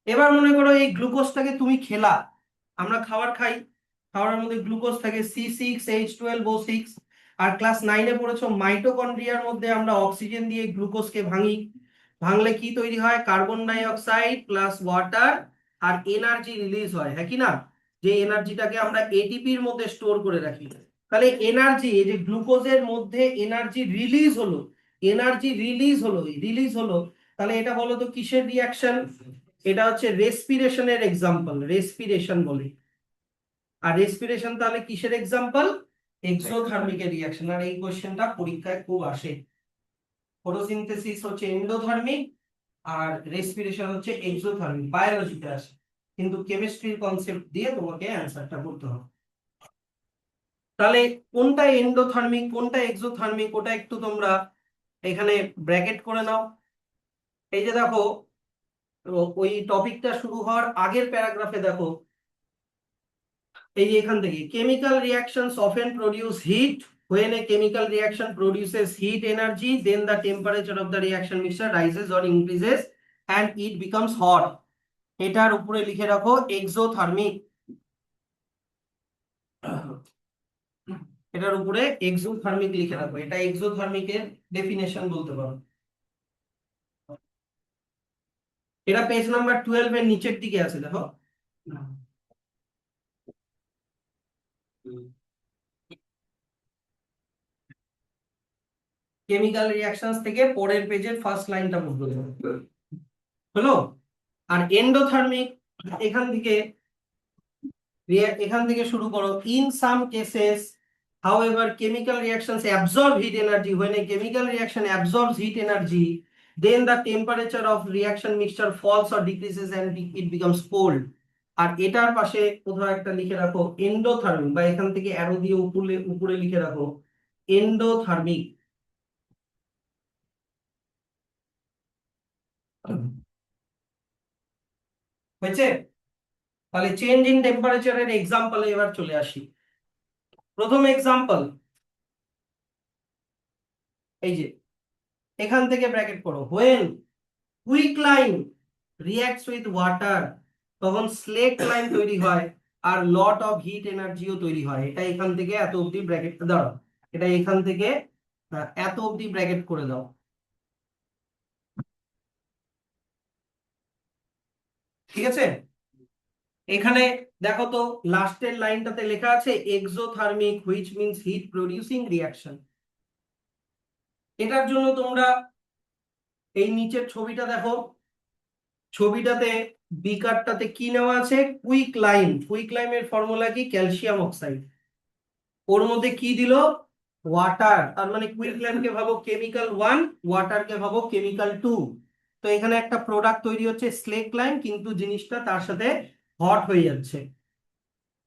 এবার মনে করো এই গ্লুকোজটাকে তুমি খেলা, আমরা খাবার খাই, খাবারের মধ্যে গ্লুকোজ থাকে C6H12O6। আর ক্লাস 9-এ পড়েছো মাইটোকন্ড্রিয়ার মধ্যে আমরা অক্সিজেন দিয়ে গ্লুকোজকে ভাঙি, ভাঙলে কি তৈরি হয়? Carbon die oxide plus water, আর এনার্জি রিলিজ হয়, হ্যাঁ কি না? যে এনার্জিটাকে আমরা এটিপির মধ্যে স্টোর করে রাখি। তাহলে এনার্জি, এই যে গ্লুকোজের মধ্যে এনার্জি রিলিজ হলো, এনার্জি রিলিজ হলো, তাহলে এটা বলো তো কিসের রিয়াকশন? এটা হচ্ছে রেসপিরেশনের এক্সাম্পল, রেসপিরেশন বলে। আর রেসপিরেশন তাহলে কিসের এক্সাম্পল? এক্সোথার্মিকের রিয়াকশন। আর এই কোশ্চেনটা পরীক্ষায় খুব আসে। ফটোসিনথেসিস হচ্ছে এন্ডোথার্মিক, আর রেসপিরেশন হচ্ছে এক্সোথার্মিক, বায়োলজিতে আসে, কিন্তু কেমিস্ট্রির কনসেপ্ট দিয়ে তোমাকে অ্যান্সারটা করতে হবে। তাহলে কোনটা এন্ডোথার্মিক কোনটা এক্সোথার্মিক ওটা একটু তোমরা এখানে ব্র্যাকেট করে নাও। এই যে দেখো, ওই টপিকটা শুরু হওয়ার আগের প্যারাগ্রাফে দেখো, এই যে এখান থেকে chemical reactions often produce heat. When a chemical reaction produces heat energy, then the temperature of the reaction mixture rises or increases and it becomes hot. এটার উপরে লিখে রাখো এক্সোথার্মিক। এটার উপরে এক্সোথার্মিক লিখে রাখো, এটা এক্সোথার্মিকের ডেফিনেশন বলতে পারো। এটা পেজ নাম্বার 12 এর নিচের দিকে আছে, দেখো। কেমিক্যাল রিঅ্যাকশনস থেকে পরের পেজের ফার্স্ট লাইনটা বুঝতে হবে, হলো? আর এন্ডোথার্মিক এখান থেকে শুরু করো। In some cases however chemical reactions absorb heat energy. When a chemical reaction absorbs heat energy, then the temperature of reaction mixture falls or decreases and it becomes cold. আর এটার পাশে কোথাও একটা লিখে রাখো এন্ডোথার্মিক, বা এখান থেকে অ্যারো দিয়ে উপরে উপরে লিখে রাখো এন্ডোথার্মিক। হয়েছে? তাহলে চেঞ্জ ইন টেম্পারেচারের এক্সাম্পলে এবার চলে আসি। প্রথম এক্সাম্পল, এই যে এখান থেকে ব্র্যাকেট করো, when quicklime reacts with water, তখন স্লেট লাইন তৈরি হয় আর লট অফ হিট এনার্জিও তৈরি হয়। এটা এখান থেকে এত অবধি ব্র্যাকেট দাও, এটা এখান থেকে এত অবধি ব্র্যাকেট করে দাও, ঠিক আছে? এখানে দেখো তো লাস্টের লাইনটাতে লেখা আছে exothermic, which means heat producing reaction. এটার জন্য তোমরা এই নিচের ছবিটা দেখো, ছবিটাতে বিকারটাতে কি নেওয়া আছে, কুইক লাইম। কুইক লাইমের ফর্মুলা কি, ক্যালসিয়াম অক্সাইড। ওর মধ্যে কি দিল, ওয়াটার। তার মানে কুইক লাইমকে ভাবো কেমিক্যাল 1, ওয়াটারকে ভাবো কেমিক্যাল 2। তো এখানে একটা প্রোডাক্ট তৈরি হচ্ছে স্লেক লাইম, কিন্তু জিনিসটা তার সাথে হট হয়ে যাচ্ছে।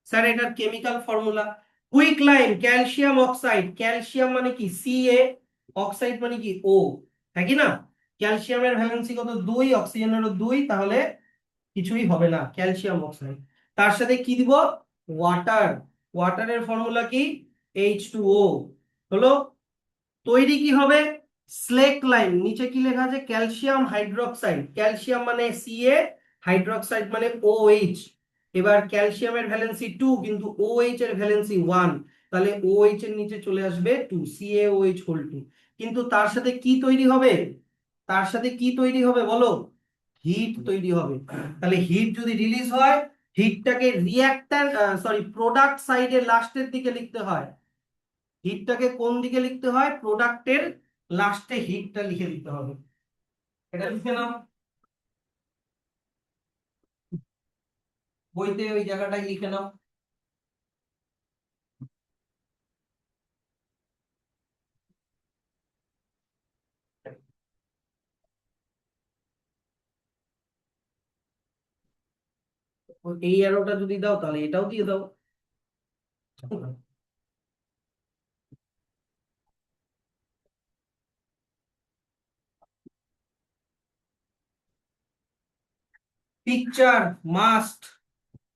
স্যার এটার chemical formula, quick lime calcium oxide. Calcium মানে কি Ca, অক্সাইড মানে কি O, তাই কি না? ক্যালসিয়ামের ভ্যালেন্সি কত, 2, অক্সিজেনেরও 2, তাহলে কিছুই হবে না, ক্যালসিয়াম অক্সাইড। তার সাথে কি দিব, ওয়াটার। ওয়াটারের ফর্মুলা কি, H2O। হলো, তৈরি কি হবে, স্লেক লাইম। নিচে কি লেখা আছে, ক্যালসিয়াম হাইড্রোক্সাইড। ক্যালসিয়াম মানে Ca, হাইড্রোক্সাইড মানে OH। এবার ক্যালসিয়ামের ভ্যালেন্সি 2, কিন্তু OH এর ভ্যালেন্সি 1, তাহলে OH এর নিচে চলে আসবে 2, CaOH হোল 2। কিন্তু তার সাথে কি তৈরি হবে, তার সাথে কি তৈরি হবে বলো, হিট তৈরি হবে। তাহলে হিট যদি রিলিজ হয়, হিটটাকে রিঅ্যাক্ট্যান্ট, সরি প্রোডাক্ট সাইডের লাস্টের দিকে লিখতে হয়। হিটটাকে কোন দিকে লিখতে হয়, প্রোডাক্টের লাস্টে হিটটা লিখে দিতে হবে। এটা লিখে নাও, বইতে ওই জায়গাটাই লিখে নাও। এই অ্যারোটা যদি দাও তাহলে এটাও দিয়ে দাও। পিকচার মাস্ট,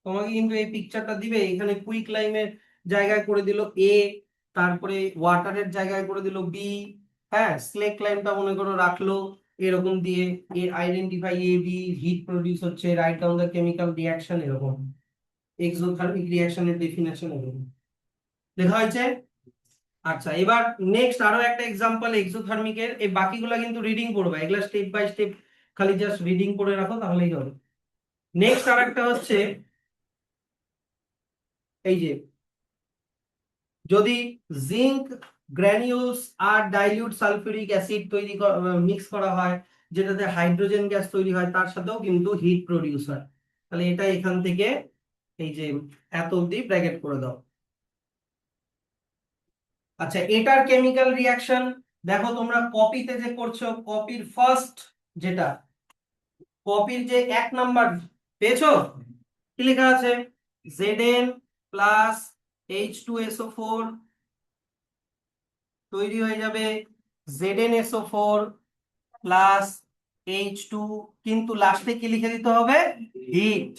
তোমাকে কিন্তু এই পিকচারটা দিবে। এখানে কুইক লাইমের জায়গায় করে দিল A, তারপরে ওয়াটারের জায়গায় করে দিল B। হ্যাঁ, স্লেক লাইমটা মনে করো রাখলো এরকম দিয়ে, এ identify A B, hit produce হচ্ছে, right down the chemical reaction, এরকম এক্সোথার্মিক রিঅ্যাকশনের ডেফিনেশন এরকম লেখা হয়েছে। আচ্ছা, এবার নেক্সট আরো একটা এক্সাম্পল এক্সোথার্মিকের। এই বাকিগুলো কিন্তু রিডিং পড়বে, এগুলা স্টেপ বাই স্টেপ খালি জাস্ট রিডিং করে রাখো তাহলেই হবে। নেক্সট আর একটা হচ্ছে, এই যে যদি জিঙ্ক গ্র্যানিউলস আর ডাইলিউট সালফিউরিক অ্যাসিড তৈরি মিক্স করা হয়, যেটাতে হাইড্রোজেন গ্যাস তৈরি হয়, তার সাথেও কিন্তু হিট প্রডিউস হয়। তাহলে এটা এখান থেকে এই যে এত অব্দি ব্র্যাকেট করে দাও। আচ্ছা, এটার কেমিক্যাল রিয়াকশন দেখো, তোমরা কপিতে যে করছো, কপির ফার্স্ট যেটা, কপির যে 1 নাম্বার পেয়েছো, কি লেখা আছে, Zn প্লাস H2SO4 তৈরি হয়ে যাবে ZnSO4 প্লাস H2, কিন্তু লাস্টে কি লিখে দিতে হবে, হিট।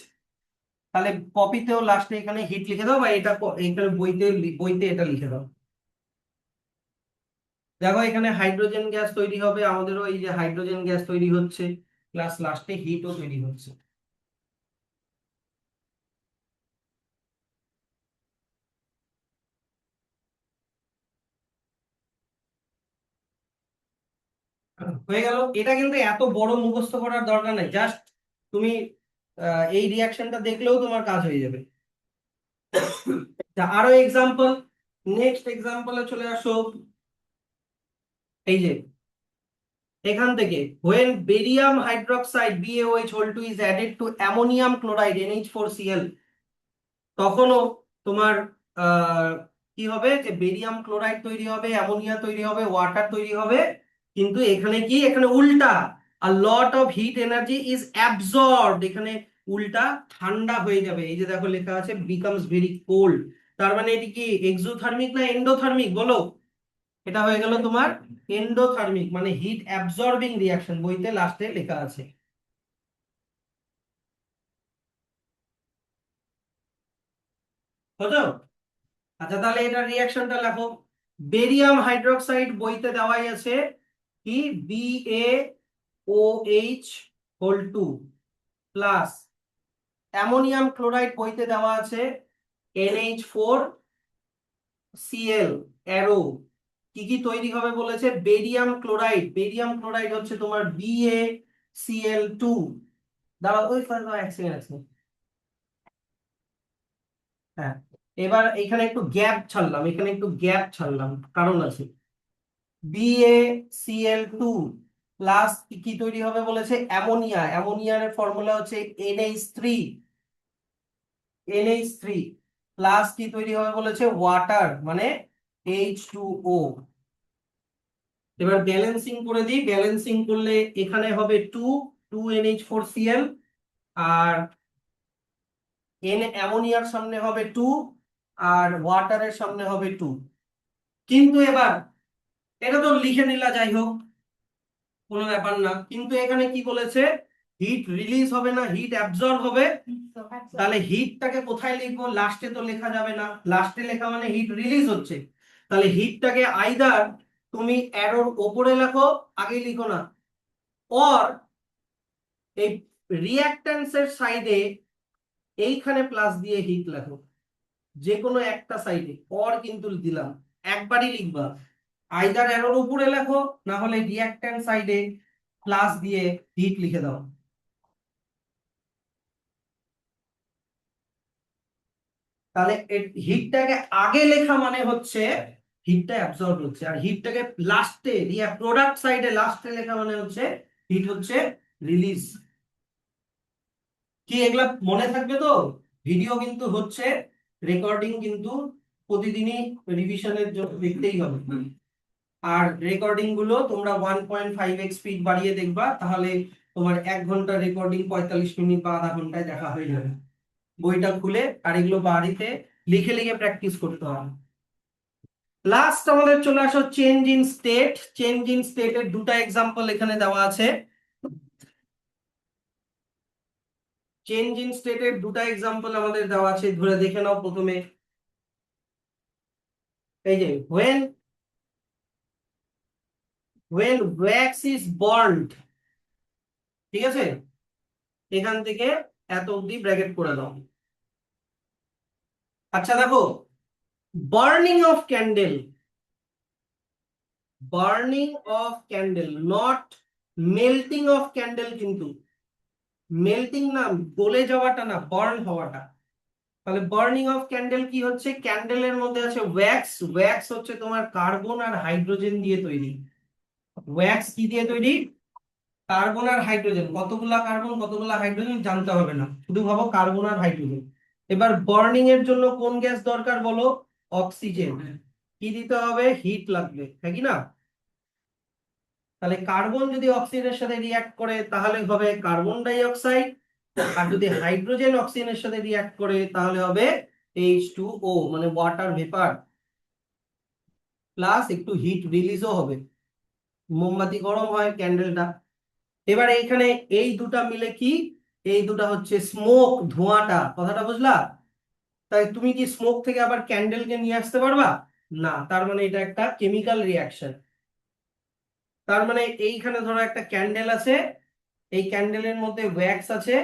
তাহলে কপিতেও লাস্টে এখানে হিট লিখে দাও, বা এটা এখানে বইতে, বইতে এটা লিখে দাও। দেখো এখানে হাইড্রোজেন গ্যাস তৈরি হবে, আমাদেরও এই যে হাইড্রোজেন গ্যাস তৈরি হচ্ছে, প্লাস লাস্টে হিটও তৈরি হচ্ছে। হয়ে গেল। এটা কিন্তু এত বড় মুখস্থ করার দরকার নেই, জাস্ট তুমি এই রিয়াকশনটা দেখলেও তোমার কাজ হয়ে যাবে। আরো এক্সাম্পল, নেক্সট এক্সাম্পলে চলে আসো। এই যে এখান থেকে, when barium hydroxide BaOH whole 2 is added to ammonium chloride NH4Cl, তখনও তোমার আহ কি হবে, যে বেরিয়াম ক্লোরাইড তৈরি হবে, অ্যামোনিয়া তৈরি হবে, ওয়াটার তৈরি হবে। কিন্তু এখানে কি, এখানে উল্টা, a lot of heat energy is absorbed, এখানে উল্টা ঠান্ডা হয়ে যাবে। এই যে দেখো লেখা আছে becomes very cold। তার মানে এটি কি এক্সোথার্মিক না এন্ডোথার্মিক বলো? এটা হয়ে গেল তোমার এন্ডোথার্মিক, মানে হিট অ্যাবজর্বিং রিয়াকশন, বইতে লাস্টে লেখা আছে। বুঝছো? আচ্ছা, তাহলে এটার রিয়াকশনটা লেখো। বেরিয়াম হাইড্রোক্সাইড বইতে দেওয়াই আছে কি, BaOH whole 2 plus ammonium chloride বইতে দেওয়া আছে NH4Cl অ্যারো। কি কি তৈরি হবে বলেছে, বেরিয়াম ক্লোরাইড। বেরিয়াম ক্লোরাইড হচ্ছে তোমার BaCl2। দাঁড়াও, ওই এক সেকেন্ড আছে, হ্যাঁ, এবার এখানে একটু গ্যাপ ছাড়লাম, এখানে একটু গ্যাপ ছাড়লাম, কারণ আছে। BaCl2 প্লাস কি তৈরি হবে বলেছে? অ্যামোনিয়া। অ্যামোনিয়ার ফর্মুলা হচ্ছে NH3। NH3 প্লাস কি তৈরি হবে বলেছে? ওয়াটার, মানে H2O। এবার ব্যালেন্সিং করে দিই, ব্যালেন্সিং করলে এখানে হবে 2NH4Cl, আর অ্যামোনিয়ার সামনে হবে 2, আর ওয়াটারের সামনে হবে 2। কিন্তু এবার এটা তো লিখে নিলা, যাই হোক, কোনো ব্যাপার না। কিন্তু এখানে কি বলেছে? হিট রিলিজ হবে না, হিট অ্যাবজর্ব হবে। তাহলে হিটটাকে কোথায় লিখবো? লাস্টে তো লেখা যাবে না, লাস্টে লেখা মানে হিট রিলিজ হচ্ছে। তাহলে হিটটাকে আইদার তুমি অ্যারোর ওপরে লেখো, আগে লিখো না, অর এই রিঅ্যাকট্যান্সের সাইডে এইখানে প্লাস দিয়ে হিট লেখো, যে কোনো একটা সাইডে। অর কিন্তু দিলাম, একবারই লিখবা, আইদার অ্যারোর উপরে লেখো, না হলে রিঅ্যাকট্যান্ট সাইডে প্লাস দিয়ে হিট লিখে দাও। তাহলে হিটটাকে আগে লেখা মানে হচ্ছে হিটটা অ্যাবজর্ব হচ্ছে, আর হিটটাকে লাস্টে প্রোডাক্ট সাইডে লাস্টে লেখা মানে হচ্ছে হিট হচ্ছে রিলিজ। কি এগুলা মনে থাকবে তো? ভিডিও কিন্তু হচ্ছে, রেকর্ডিং কিন্তু প্রতিদিনই রিভিশনের জন্য দেখতেই হবে। আর রেকর্ডিং গুলো তোমরা 1.5x স্পিড বাড়িয়ে দেখবা, তাহলে তোমার 1 ঘন্টা রেকর্ডিং 45 মিনিট বা আধা ঘন্টায় দেখা হয়ে যাবে বইটা খুলে। আর এগুলো বাড়িতে লিখে লিখে প্র্যাকটিস করতে হবে। লাস্ট আমাদের চলে আসো change in state. Change in স্টেটের দুটো এক্সাম্পল এখানে দেওয়া আছে। চেঞ্জ ইন স্টেটের দুটো এক্সাম্পল আমাদের দেওয়া আছে, ধরে দেখে নাও। প্রথমে এই যে when wax is burned, ঠিক আছে, এখান থেকে এত অব্দি ব্র্যাকেট করে দাও। আচ্ছা দেখো, burning of candle, burning of candle, not melting of candle. কিন্তু মেল্টিং না, গলে যাওয়াটা না, বার্ন হওয়াটা। তাহলে বার্নিং অফ ক্যান্ডেল কি হচ্ছে? ক্যান্ডেলের মধ্যে আছে ওয়্যাক্স। ওয়্যাক্স হচ্ছে তোমার কার্বন আর হাইড্রোজেন দিয়ে তৈরি। ওয়্যাক্স কি দিয়ে তৈরি? কার্বন আর হাইড্রোজেন। কতগুলা কার্বন কতগুলা হাইড্রোজেন জানতে হবে না, শুধু ভাবো কার্বন আর হাইড্রোজেন। এবার বার্নিং এর জন্য কোন গ্যাস দরকার বলো? অক্সিজেন। কি দিতে হবে? হিট লাগবে, হ্যাঁ কি না? তাহলে কার্বন যদি অক্সিজেনের সাথে রিঅ্যাক্ট করে তাহলে হবে কার্বন ডাই অক্সাইড, আর যদি হাইড্রোজেন অক্সিজেনের সাথে রিঅ্যাক্ট করে তাহলে হবে H2O, মানে ওয়াটার ভেপার। প্লাস একটু হিট রিলিজও হবে, মোমবাতি গরম হয় ক্যান্ডেলটা। এবার এইখানে এই দুটা মিলে কি? এই দুটা হচ্ছে স্মোক, ধোঁয়াটা। কথাটা বুঝলা? তাই তুমি কি স্মোক থেকে আবার ক্যান্ডেলকে নিয়ে আসতে পারবা? না। তার মানে এটা একটা কেমিক্যাল রিঅ্যাকশন। তার মানে এইখানে ধরো একটা ক্যান্ডেল আছে, এই ক্যান্ডেলের মধ্যে ওয়্যাক্স আছে।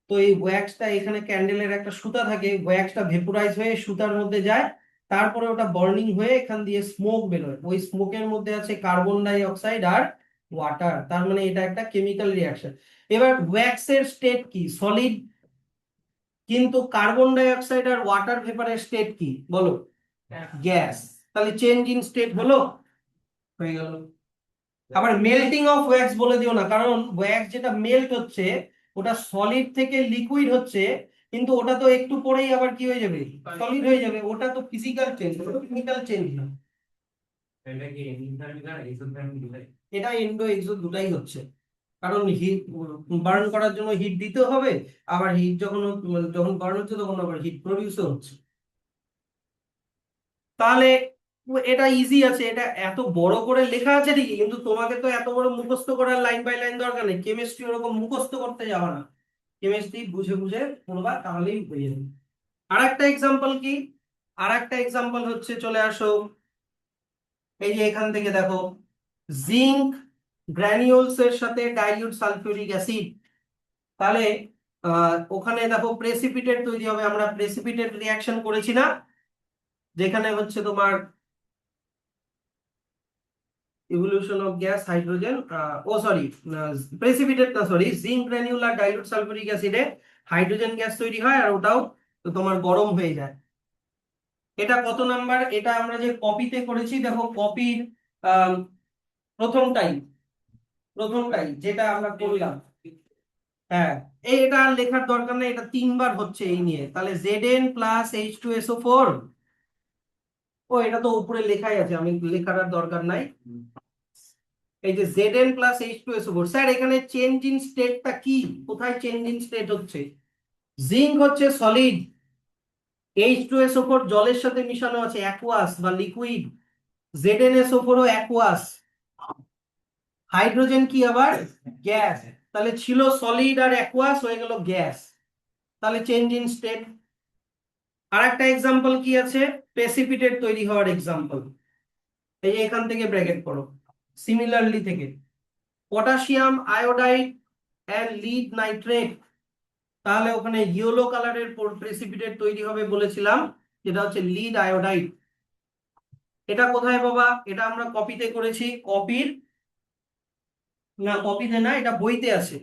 তো এই ওয়্যাক্সটা, এখানে ক্যান্ডেলের একটা সুতা থাকে, ওয়্যাক্সটা ভেপোরাইজ হয়ে সুতার মধ্যে যায়, তারপরে ওটা বার্নিং হয়ে এখান দিয়ে স্মোক বেরোয়। ওই স্মোকের মধ্যে আছে কার্বন ডাই অক্সাইড আর ওয়াটার। তার মানে এটা একটা কেমিক্যাল রিঅ্যাকশন। এবার ওয়্যাক্সের স্টেট কি? সলিড। কিন্তু কার্বন ডাই অক্সাইড আর ওয়াটার ভেপারের স্টেট কি বলো? গ্যাস। তাহলে চেঞ্জ ইন স্টেট হলো, হয়ে গেল। আবার মেল্টিং অফ ওয়্যাক্স বলে দিও না, কারণ ওয়্যাক্স যেটা মেল্ট হচ্ছে ওটা সলিড থেকে লিকুইড হচ্ছে, কিন্তু ওটা তো একটু পরেই আবার কি হয়ে যাবে? সলিড হয়ে যাবে। ওটা তো ফিজিক্যাল চেঞ্জ, ওটা কেমিক্যাল চেঞ্জ না। এটা কি এন্ডোথার্মিক আর এক্সোথার্মিক দুটাই? এটা এন্ডো এক্সো দুটাই হচ্ছে, কারণ হিট বার্ন করার জন্য হিট দিতে হবে, আবার হিট যখন যখন বার্ন হচ্ছে তখন আবার হিট প্রডিউসও হচ্ছে। তাহলে এটা ইজি আছে। এটা এত বড় করে লেখা আছে ঠিকই, কিন্তু তোমাকে তো এত বড় মুখস্থ করার লাইন বাই লাইন দরকার নেই। কেমিস্ট্রি ওরকম মুখস্থ করতে যাওয়া না, কেমিস্ট্রি বুঝে বুঝে পড়বা, তাহলেই হয়ে যাবে। আর একটা এক্সাম্পল কি? আর একটা এক্সাম্পল হচ্ছে, চলে আসো, এই যে এখান থেকে দেখো, জিঙ্ক গ্র্যানিউলস এর সাথে ডাইলিউট সালফিউরিক অ্যাসিড। তাহলে ওখানে দেখো প্রেসিপিটেট তৈরি হবে। আমরা প্রেসিপিটেট রিঅ্যাকশন করেছি না, যেখানে হচ্ছে তোমার evolution of gas hydrogen, oh sorry, precipitate না, সরি, জিঙ্ক গ্র্যানিউল আর ডাইলিউট সালফিউরিক অ্যাসিডে হাইড্রোজেন গ্যাস তৈরি হয়, আর ওটাও তো তোমার গরম হয়ে যায়। এটা কত নাম্বার? এটা আমরা যে কপিতে করেছি, দেখো কপির প্রথমটাই প্রথমটাই যেটা আমরা করলাম। হ্যাঁ, এটা আর লেখার দরকার নেই, এটা 3বার হচ্ছে এই নিয়ে। তাহলে Zn প্লাস H2SO4, ও এটা তো উপরে লেখাই আছে, আমি লেখার আর দরকার নাই। এই যে Zn প্লাস H2SO4, স্যার এখানে চেঞ্জ ইন স্টেটটা কি? কোথায় চেঞ্জ ইন স্টেট হচ্ছে? জিঙ্ক হচ্ছে সলিড, H2SO4 জলের সাথে মিশানো আছে, অ্যাকুয়াস বা লিকুইড। ZnSO4 ও অ্যাকুয়াস। হাইড্রোজেন কি আবার? গ্যাস। তাহলে ছিল সলিড আর অ্যাকুয়াস, হয়ে গেল গ্যাস। তাহলে চেঞ্জ ইন স্টেট। আর একটা এক্সাম্পল কি আছে? প্রেসিপিটেট তৈরি হওয়ার এক্সাম্পল। এই যে এখান থেকে ব্র্যাকেট করো, সিমিলারলি থেকে potassium iodide and lead nitrate, তাহলে ওখানে ইয়েলো কালারের প্রেসিপিটেট তৈরি হবে বলেছিলাম, যেটা হচ্ছে লিড আয়োডাইড। এটা কোথায় বাবা? এটা আমরা কপিতে করেছি। কপির না, কপিতে না, এটা বইতে আছে।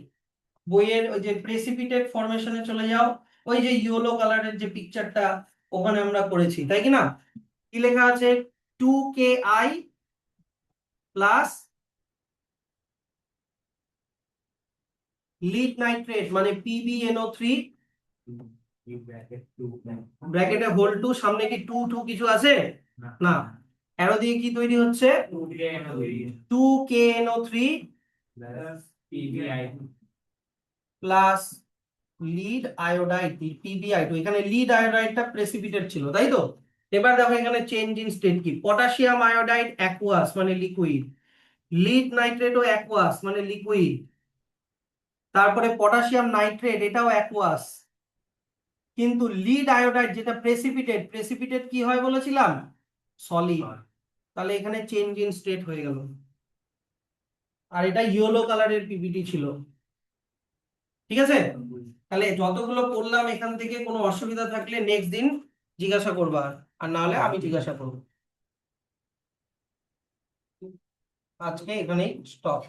বইয়ের ওই যে প্রেসিপিটেট ফরমেশনে চলে যাও, ওই যে ইয়েলো কালারের যে পিকচারটা, ওখানে আমরা করেছি, তাই কি না? কি লেখা আছে? 2Ki প্লাস লিড নাইট্রেট মানে PbNO3, ব্র্যাকেটে হোল 2, সামনে কি 2 কিছু আছে? না। অ্যারো দিয়ে কি তৈরি হচ্ছে? 2KNO3 plus lead iodide PbI2। এখানে লিড আয়োডাইডটা প্রেসিপিটেট ছিল, তাই তো? এবার দেখো এখানে চেঞ্জ ইন স্টেট কি? পটাশিয়াম আয়োডাইড অ্যাকুয়াস মানে লিকুইড, লিড নাইট্রেটও অ্যাকুয়াস মানে লিকুইড, তারপরে পটাশিয়াম নাইট্রেট এটাও অ্যাকুয়াস। কিন্তু লিড আয়োডাইড যেটা প্রেসিপিটেট, প্রেসিপিটেট কি হয় বলেছিলাম? সলিড। তাহলে এখানে চেঞ্জ ইন স্টেট হয়ে গেল। আর এটা ইয়েলো কালারের পিপিটি ছিল। ঠিক আছে? তাহলে যতগুলো করলাম এখান থেকে কোনো অসুবিধা থাকলে নেক্সট দিন জিজ্ঞাসা করবা, আর না হলে আমি জিজ্ঞাসা করবো। আজকে এখানেই স্টপ।